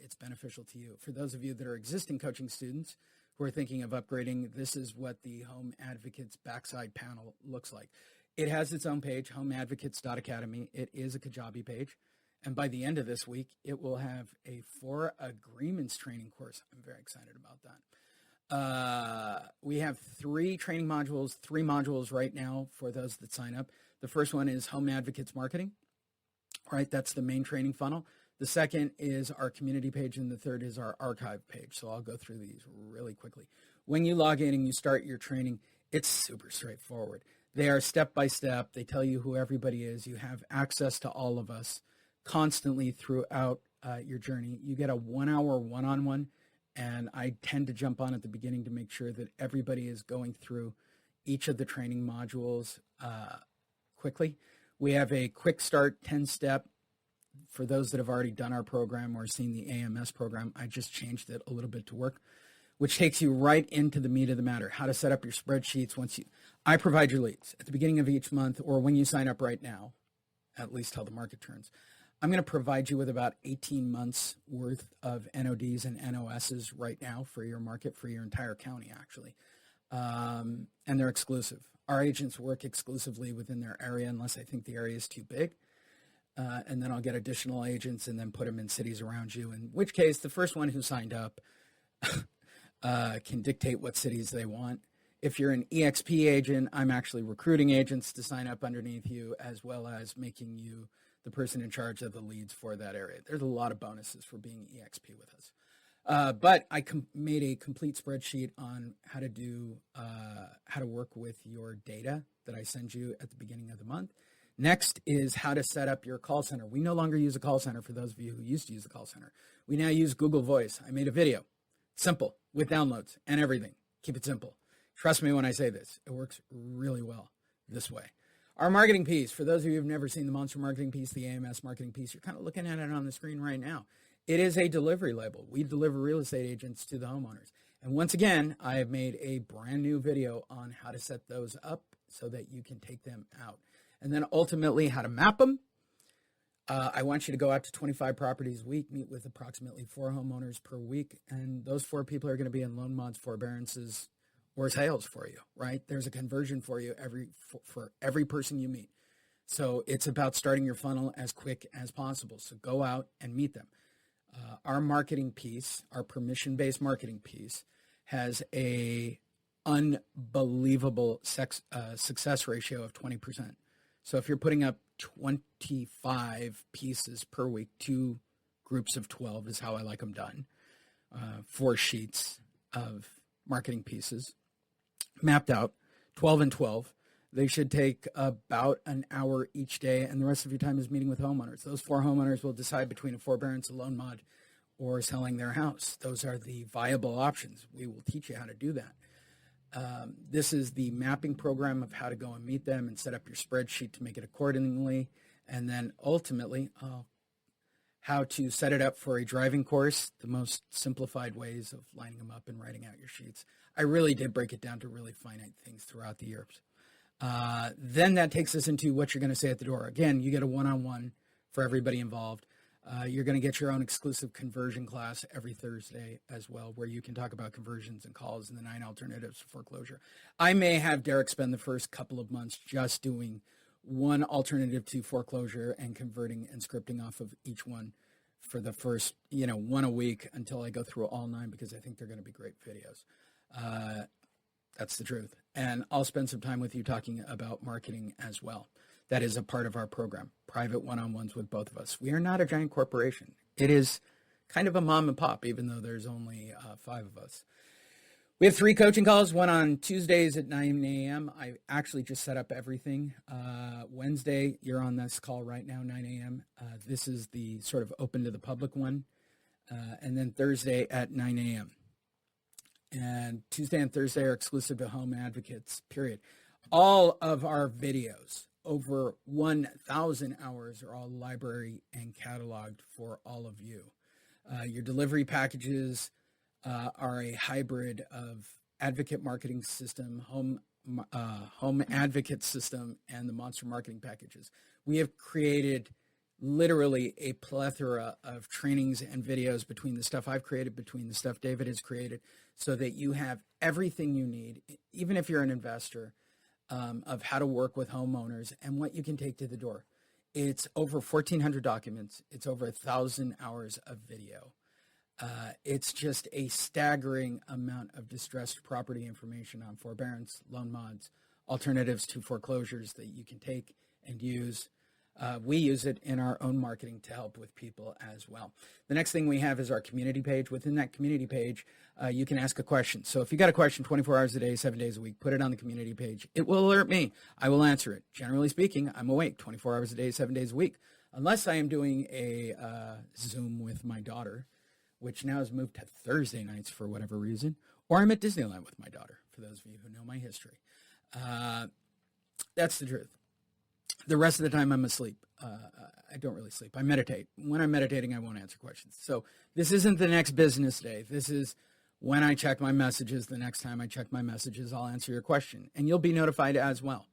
it's beneficial to you. For those of you that are existing coaching students who are thinking of upgrading, this is what the Home Advocates backside panel looks like. It has its own page, homeadvocates.academy. It is a Kajabi page. And by the end of this week, it will have a 4 agreements training course. I'm very excited about that. We have 3 training modules, 3 modules right now for those that sign up. The first one is Home Advocates Marketing, right? That's the main training funnel. The second is our community page, and the third is our archive page. So I'll go through these really quickly. When you log in and you start your training, it's super straightforward. They are step by step. They tell you who everybody is. You have access to all of us constantly throughout your journey. You get a 1 hour one-on-one, and I tend to jump on at the beginning to make sure that everybody is going through each of the training modules quickly. We have a quick start 10-step for those that have already done our program or seen the AMS program. I just changed it a little bit to work, which takes you right into the meat of the matter, how to set up your spreadsheets. I provide your leads at the beginning of each month, or when you sign up right now, at least till the market turns. I'm going to provide you with about 18 months worth of NODs and NOSs right now for your market, for your entire county, actually. And they're exclusive. Our agents work exclusively within their area unless I think the area is too big. And then I'll get additional agents and then put them in cities around you, in which case the first one who signed up can dictate what cities they want. If you're an EXP agent, I'm actually recruiting agents to sign up underneath you, as well as making you the person in charge of the leads for that area. There's a lot of bonuses for being EXP with us. But I made a complete spreadsheet on how to work with your data that I send you at the beginning of the month. Next is how to set up your call center. We no longer use a call center for those of you who used to use a call center. We now use Google Voice. I made a video. Simple, with downloads and everything. Keep it simple. Trust me when I say this. It works really well this way. Our marketing piece, for those of you who've never seen the Monster Marketing piece, the AMS marketing piece, you're kind of looking at it on the screen right now. It is a delivery label. We deliver real estate agents to the homeowners. And once again, I have made a brand new video on how to set those up so that you can take them out. And then ultimately how to map them. I want you to go out to 25 properties a week, meet with approximately 4 homeowners per week. And those 4 people are going to be in loan mods, forbearances, or sales for you, right? There's a conversion for you for every person you meet. So it's about starting your funnel as quick as possible. So go out and meet them. Our marketing piece, our permission-based marketing piece, has a unbelievable success ratio of 20%. So if you're putting up 25 pieces per week, 2 groups of 12 is how I like them done, 4 sheets of marketing pieces, mapped out, 12 and 12. They should take about an hour each day, and the rest of your time is meeting with homeowners. Those 4 homeowners will decide between a forbearance, a loan mod, or selling their house. Those are the viable options. We will teach you how to do that. This is the mapping program of how to go and meet them and set up your spreadsheet to make it accordingly. And then ultimately, how to set it up for a driving course, the most simplified ways of lining them up and writing out your sheets. I really did break it down to really finite things throughout the years. Then that takes us into what you're going to say at the door. Again, you get a one-on-one for everybody involved. You're going to get your own exclusive conversion class every Thursday as well, where you can talk about conversions and calls and the 9 alternatives to foreclosure. I may have Derek spend the first couple of months just doing one alternative to foreclosure and converting and scripting off of each one for the first, 1 a week until I go through all 9, because I think they're going to be great videos. That's the truth. And I'll spend some time with you talking about marketing as well. That is a part of our program, private one-on-ones with both of us. We are not a giant corporation. It is kind of a mom and pop, even though there's only 5 of us. We have 3 coaching calls, one on Tuesdays at 9 a.m. I actually just set up everything. Wednesday, you're on this call right now, 9 a.m. This is the sort of open to the public one. And then Thursday at 9 a.m. And Tuesday and Thursday are exclusive to home advocates, period. All of our videos, over 1,000 hours, are all library and cataloged for all of you. Your delivery packages are a hybrid of advocate marketing system, home advocate system, and the monster marketing packages. We have created literally a plethora of trainings and videos between the stuff I've created, between the stuff David has created, so that you have everything you need, even if you're an investor, of how to work with homeowners and what you can take to the door. It's over 1,400 documents. It's over 1,000 hours of video. It's just a staggering amount of distressed property information on forbearance, loan mods, alternatives to foreclosures that you can take and use. We use it in our own marketing to help with people as well. The next thing we have is our community page. Within that community page, you can ask a question. So if you got a question 24 hours a day, 7 days a week, put it on the community page. It will alert me. I will answer it. Generally speaking, I'm awake 24 hours a day, 7 days a week, unless I am doing a Zoom with my daughter, which now has moved to Thursday nights for whatever reason, or I'm at Disneyland with my daughter, for those of you who know my history. That's the truth. The rest of the time I'm asleep. I don't really sleep. I meditate. When I'm meditating, I won't answer questions. So this isn't the next business day. This is when I check my messages. The next time I check my messages, I'll answer your question. And you'll be notified as well.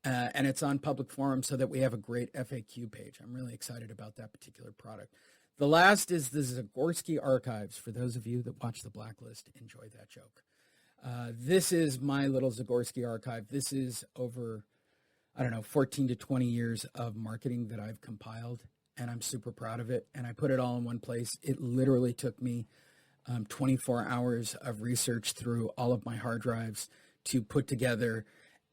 And it's on public forum so that we have a great FAQ page. I'm really excited about that particular product. The last is the Zagorski Archives. For those of you that watch The Blacklist, enjoy that joke. This is my little Zagorski archive. This is over, 14 to 20 years of marketing that I've compiled, and I'm super proud of it. And I put it all in one place. It literally took me 24 hours of research through all of my hard drives to put together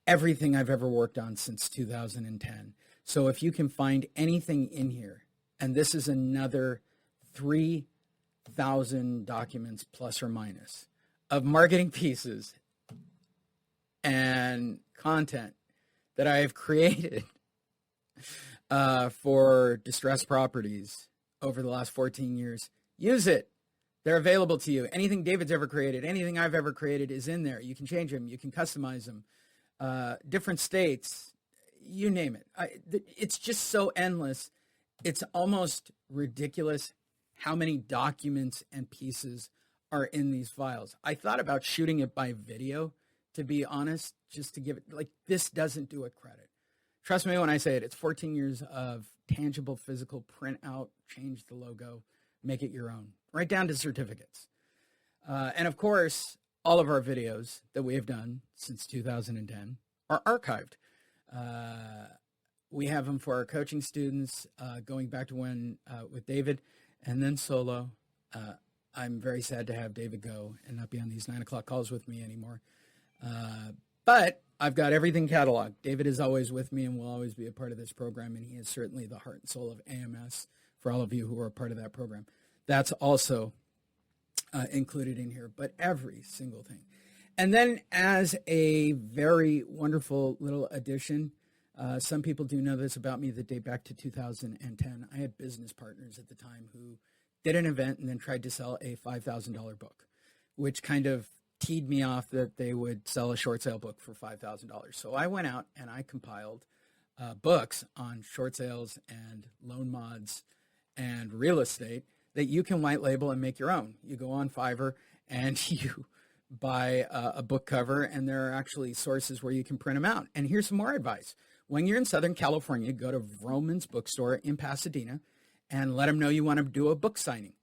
everything I've ever worked on since 2010. So if you can find anything in here, and this is another 3,000 documents plus or minus of marketing pieces and content that I have created for distressed properties over the last 14 years. Use it. They're available to you. Anything David's ever created, anything I've ever created is in there. You can change them. You can customize them. Different states, you name it. It's just so endless. It's almost ridiculous how many documents and pieces are in these files. I thought about shooting it by video, to be honest, just to give it, this doesn't do it credit. Trust me when I say it, it's 14 years of tangible, physical print out, change the logo, make it your own, right down to certificates. And of course, all of our videos that we have done since 2010 are archived. We have them for our coaching students, going back to when with David, and then solo. I'm very sad to have David go and not be on these 9 o'clock calls with me anymore. But I've got everything cataloged. David is always with me and will always be a part of this program, and he is certainly the heart and soul of AMS for all of you who are a part of that program. That's also included in here, but every single thing. And then as a very wonderful little addition, some people do know this about me that date back to 2010. I had business partners at the time who did an event and then tried to sell a $5,000 book, which kind of teed me off that they would sell a short sale book for $5,000. So I went out and I compiled books on short sales and loan mods and real estate that you can white label and make your own. You go on Fiverr and you buy a book cover, and there are actually sources where you can print them out. And here's some more advice. When you're in Southern California, go to Vroman's bookstore in Pasadena and let them know you want to do a book signing.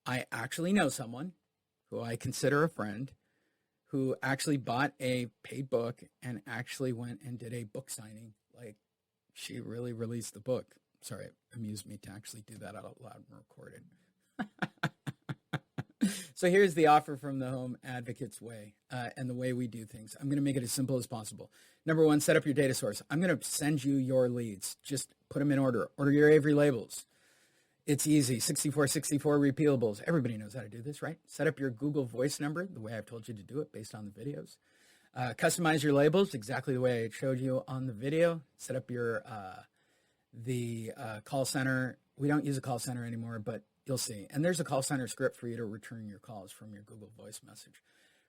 I actually know someone who I consider a friend who actually bought a paid book and actually went and did a book signing. She really released the book. Sorry, it amused me to actually do that out loud and record it. So here's the offer from the Home Advocates way and the way we do things. I'm going to make it as simple as possible. Number one, set up your data source. I'm going to send you your leads. Just put them in order. Order your Avery labels. It's easy. 6464 repealables. Everybody knows how to do this, right? Set up your Google Voice number the way I've told you to do it based on the videos. Customize your labels exactly the way I showed you on the video. Set up your call center. We don't use a call center anymore, but you'll see. And there's a call center script for you to return your calls from your Google Voice message.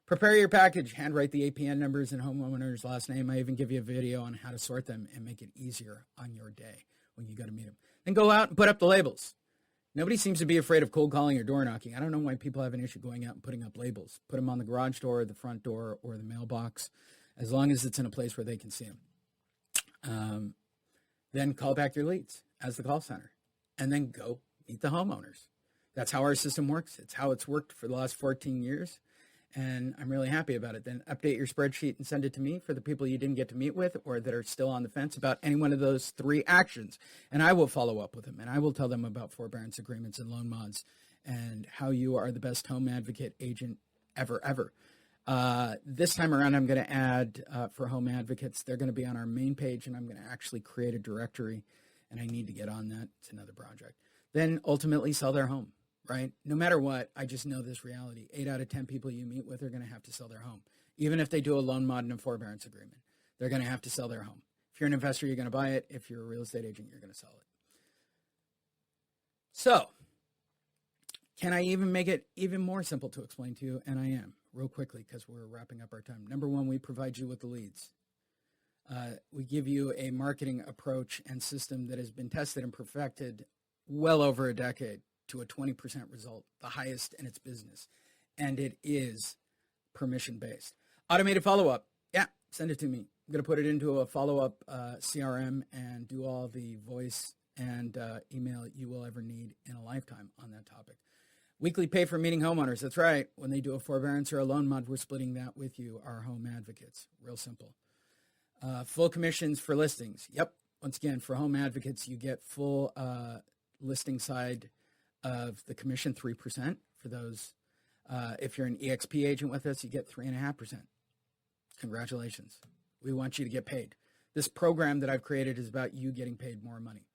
Prepare your package. Handwrite the APN numbers and homeowner's last name. I even give you a video on how to sort them and make it easier on your day when you go to meet them. Then go out and put up the labels. Nobody seems to be afraid of cold calling or door knocking. I don't know why people have an issue going out and putting up labels. Put them on the garage door, the front door, or the mailbox, as long as it's in a place where they can see them. Then call back your leads as the call center, and then go meet the homeowners. That's how our system works. It's how it's worked for the last 14 years, and I'm really happy about it. Then update your spreadsheet and send it to me for the people you didn't get to meet with or that are still on the fence about any one of those 3 actions. And I will follow up with them, and I will tell them about forbearance agreements and loan mods and how you are the best home advocate agent ever. This time around, I'm going to add for home advocates, they're going to be on our main page, and I'm going to actually create a directory. and I need to get on that. It's another project. Then ultimately sell their home, right? No matter what, I just know this reality. 8 out of 10 people you meet with are going to have to sell their home. Even if they do a loan mod and a forbearance agreement, they're going to have to sell their home. If you're an investor, you're going to buy it. If you're a real estate agent, you're going to sell it. So, can I even make it even more simple to explain to you? And I am, real quickly, because we're wrapping up our time. Number one, we provide you with the leads. We give you a marketing approach and system that has been tested and perfected well over a decade to a 20% result, the highest in its business. And it is permission-based. Automated follow-up. Yeah, send it to me. I'm going to put it into a follow-up CRM and do all the voice and email you will ever need in a lifetime on that topic. Weekly pay for meeting homeowners. That's right. When they do a forbearance or a loan mod, we're splitting that with you, our home advocates. Real simple. Full commissions for listings. Yep. Once again, for home advocates, you get full listing side of the commission, 3% for those. If you're an EXP agent with us, you get 3.5%. Congratulations. We want you to get paid. This program that I've created is about you getting paid more money.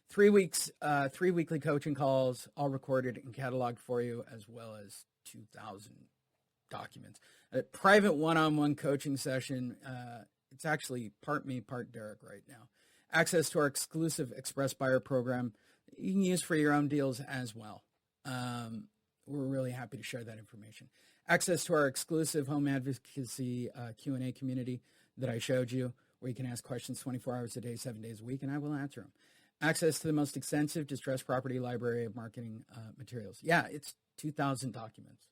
3 weeks, 3 weekly coaching calls, all recorded and cataloged for you, as well as 2,000 documents. A private one-on-one coaching session. It's actually part me, part Derek right now. Access to our exclusive Express Buyer program you can use for your own deals as well. We're really happy to share that information. Access to our exclusive home advocacy Q&A community that I showed you, where you can ask questions 24 hours a day, 7 days a week, and I will answer them. Access to the most extensive distressed property library of marketing materials. Yeah, it's 2,000 documents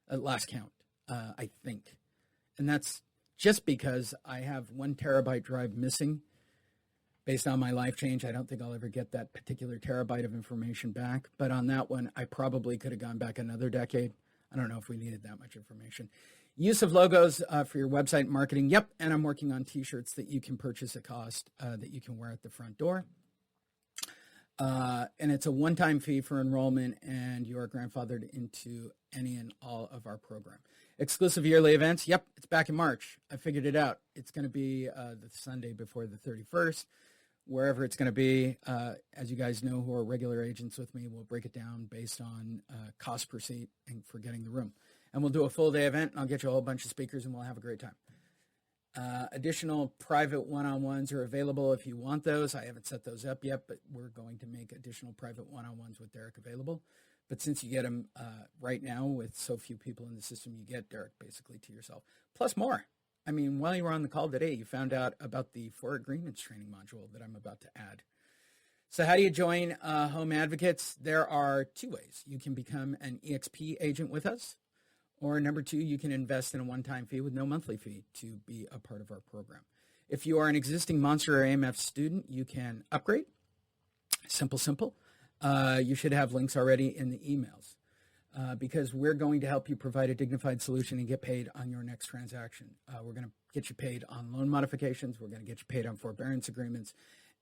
at last count, I think. And that's just because I have 1 terabyte drive missing. Based on my life change, I don't think I'll ever get that particular terabyte of information back. But on that one, I probably could have gone back another decade. I don't know if we needed that much information. Use of logos for your website marketing. Yep, and I'm working on T-shirts that you can purchase at cost that you can wear at the front door. And it's a one-time fee for enrollment, and you are grandfathered into any and all of our program. Exclusive yearly events. Yep, it's back in March. I figured it out. It's going to be the Sunday before the 31st. Wherever it's going to be, as you guys know who are regular agents with me, we'll break it down based on cost per seat and for getting the room. And we'll do a full-day event, and I'll get you a whole bunch of speakers, and we'll have a great time. Additional private one-on-ones are available if you want those. I haven't set those up yet, but we're going to make additional private one-on-ones with Derek available. But since you get them right now with so few people in the system, you get Derek basically to yourself, plus more. I mean, while you were on the call today, you found out about the 4 agreements training module that I'm about to add. So how do you join Home Advocates? There are 2 ways. You can become an EXP agent with us, or number 2, you can invest in a one-time fee with no monthly fee to be a part of our program. If you are an existing Monster or AMF student, you can upgrade. Simple. You should have links already in the emails. Because we're going to help you provide a dignified solution and get paid on your next transaction. We're going to get you paid on loan modifications. We're going to get you paid on forbearance agreements.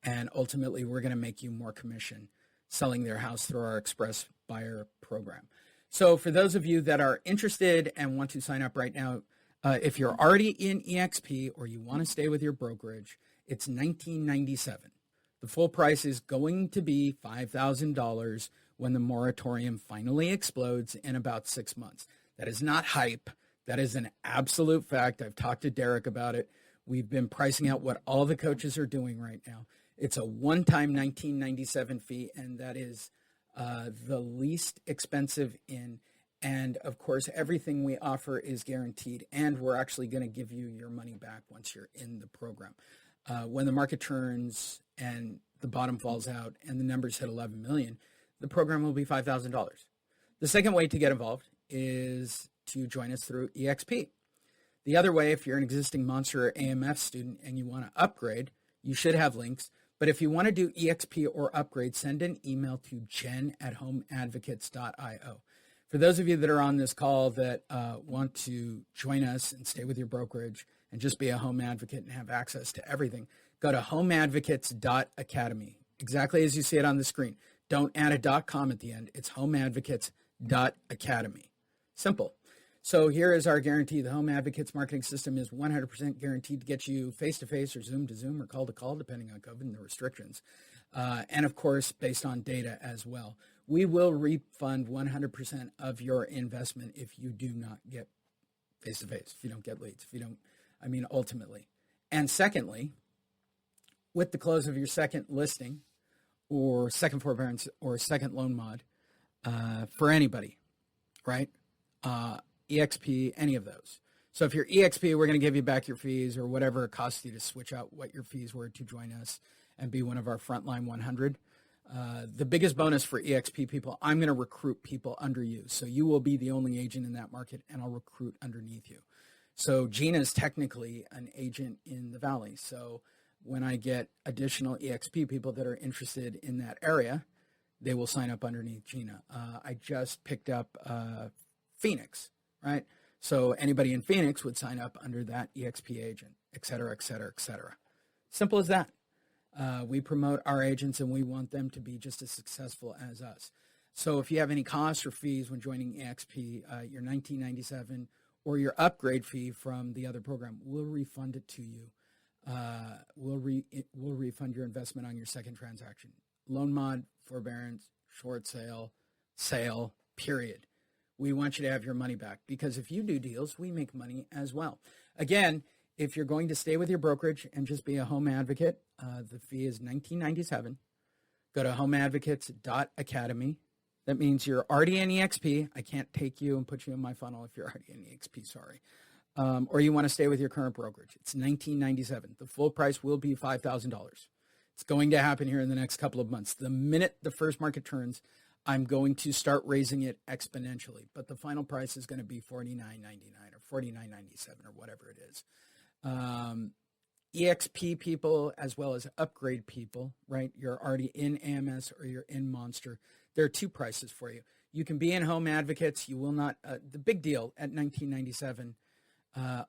And ultimately, we're going to make you more commission selling their house through our Express Buyer program. So for those of you that are interested and want to sign up right now, if you're already in EXP or you want to stay with your brokerage, it's $19.97. The full price is going to be $5,000 when the moratorium finally explodes in about 6 months. That is not hype. That is an absolute fact. I've talked to Derek about it. We've been pricing out what all the coaches are doing right now. It's a one-time $19.97 fee, and that is the least expensive in. And, of course, everything we offer is guaranteed, and we're actually going to give you your money back once you're in the program. When the market turns and the bottom falls out and the numbers hit 11 million, the program will be $5,000. The second way to get involved is to join us through EXP. The other way, if you're an existing Monster or AMF student and you want to upgrade, you should have links. But if you want to do EXP or upgrade, send an email to jen@homeadvocates.io. For those of you that are on this call that want to join us and stay with your brokerage and just be a home advocate and have access to everything, go to homeadvocates.academy, exactly as you see it on the screen. Don't add a .com at the end. It's homeadvocates.academy. Simple. So here is our guarantee. The Home Advocates marketing system is 100% guaranteed to get you face-to-face or Zoom to Zoom or call-to-call, depending on COVID and the restrictions. And of course, based on data as well. We will refund 100% of your investment if you do not get face-to-face, if you don't get leads, if you don't, ultimately. And secondly, with the close of your second listing or second forbearance or second loan mod, for anybody, right? EXP, any of those. So if you're EXP, we're going to give you back your fees or whatever it costs you to switch out what your fees were to join us and be one of our frontline 100. The biggest bonus for EXP people, I'm going to recruit people under you. So you will be the only agent in that market, and I'll recruit underneath you. So Gina is technically an agent in the Valley. So when I get additional EXP people that are interested in that area, they will sign up underneath Gina. I just picked up Phoenix, right? So anybody in Phoenix would sign up under that EXP agent, et cetera, et cetera, et cetera. Simple as that. We promote our agents and we want them to be just as successful as us. So if you have any costs or fees when joining EXP, your $19.97 or your upgrade fee from the other program, we'll refund it to you. We'll refund your investment on your second transaction. Loan mod, forbearance, short sale, sale, period. We want you to have your money back because if you do deals, we make money as well. Again, if you're going to stay with your brokerage and just be a home advocate, the fee is $19.97. Go to homeadvocates.academy. That means you're already in EXP. I can't take you and put you in my funnel if you're already in EXP, sorry. Or you want to stay with your current brokerage. It's $19.97. The full price will be $5,000. It's going to happen here in the next couple of months. The minute the first market turns, I'm going to start raising it exponentially. But the final price is going to be $49.99 or $49.97 or whatever it is. EXP people as well as upgrade people, right? You're already in AMS or you're in Monster. There are two prices for you. You can be in Home Advocates. You will not. The big deal at $19.97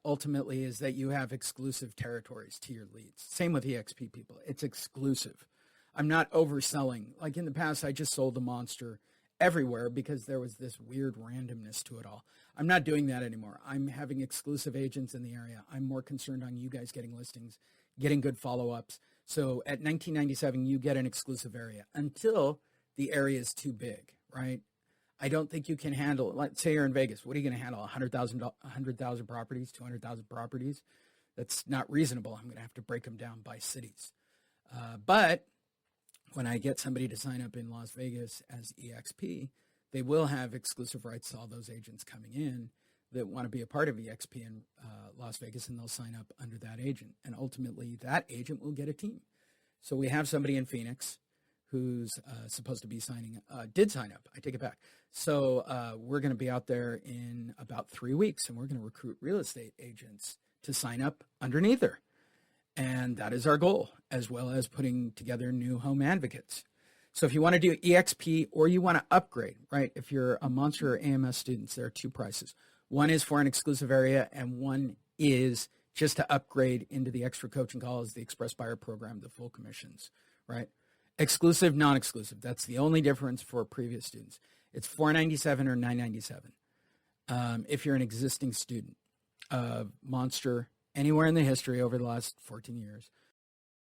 ultimately is that you have exclusive territories to your leads. Same with EXP people. It's exclusive. I'm not overselling. Like in the past, I just sold the Monster everywhere because there was this weird randomness to it all. I'm not doing that anymore. I'm having exclusive agents in the area. I'm more concerned on you guys getting listings, getting good follow-ups. So at $19.97, you get an exclusive area until the area is too big, right? I don't think you can handle, let's say you're in Vegas. What are you going to handle? 100,000 properties, 200,000 properties? That's not reasonable. I'm going to have to break them down by cities. But when I get somebody to sign up in Las Vegas as EXP, they will have exclusive rights to all those agents coming in that want to be a part of EXP in Las Vegas, and they'll sign up under that agent. And ultimately, that agent will get a team. So we have somebody in Phoenix who's supposed to be did sign up. I take it back. So we're going to be out there in about 3 weeks, and we're going to recruit real estate agents to sign up underneath her. And that is our goal, as well as putting together new home advocates. So if you want to do EXP or you want to upgrade, right? If you're a Monster or AMS students, there are two prices. One is for an exclusive area, and one is just to upgrade into the extra coaching calls, the Express Buyer Program, the full commissions, right? Exclusive, non-exclusive. That's the only difference for previous students. It's $497 or $997. If you're an existing student of Monster anywhere in the history over the last 14 years,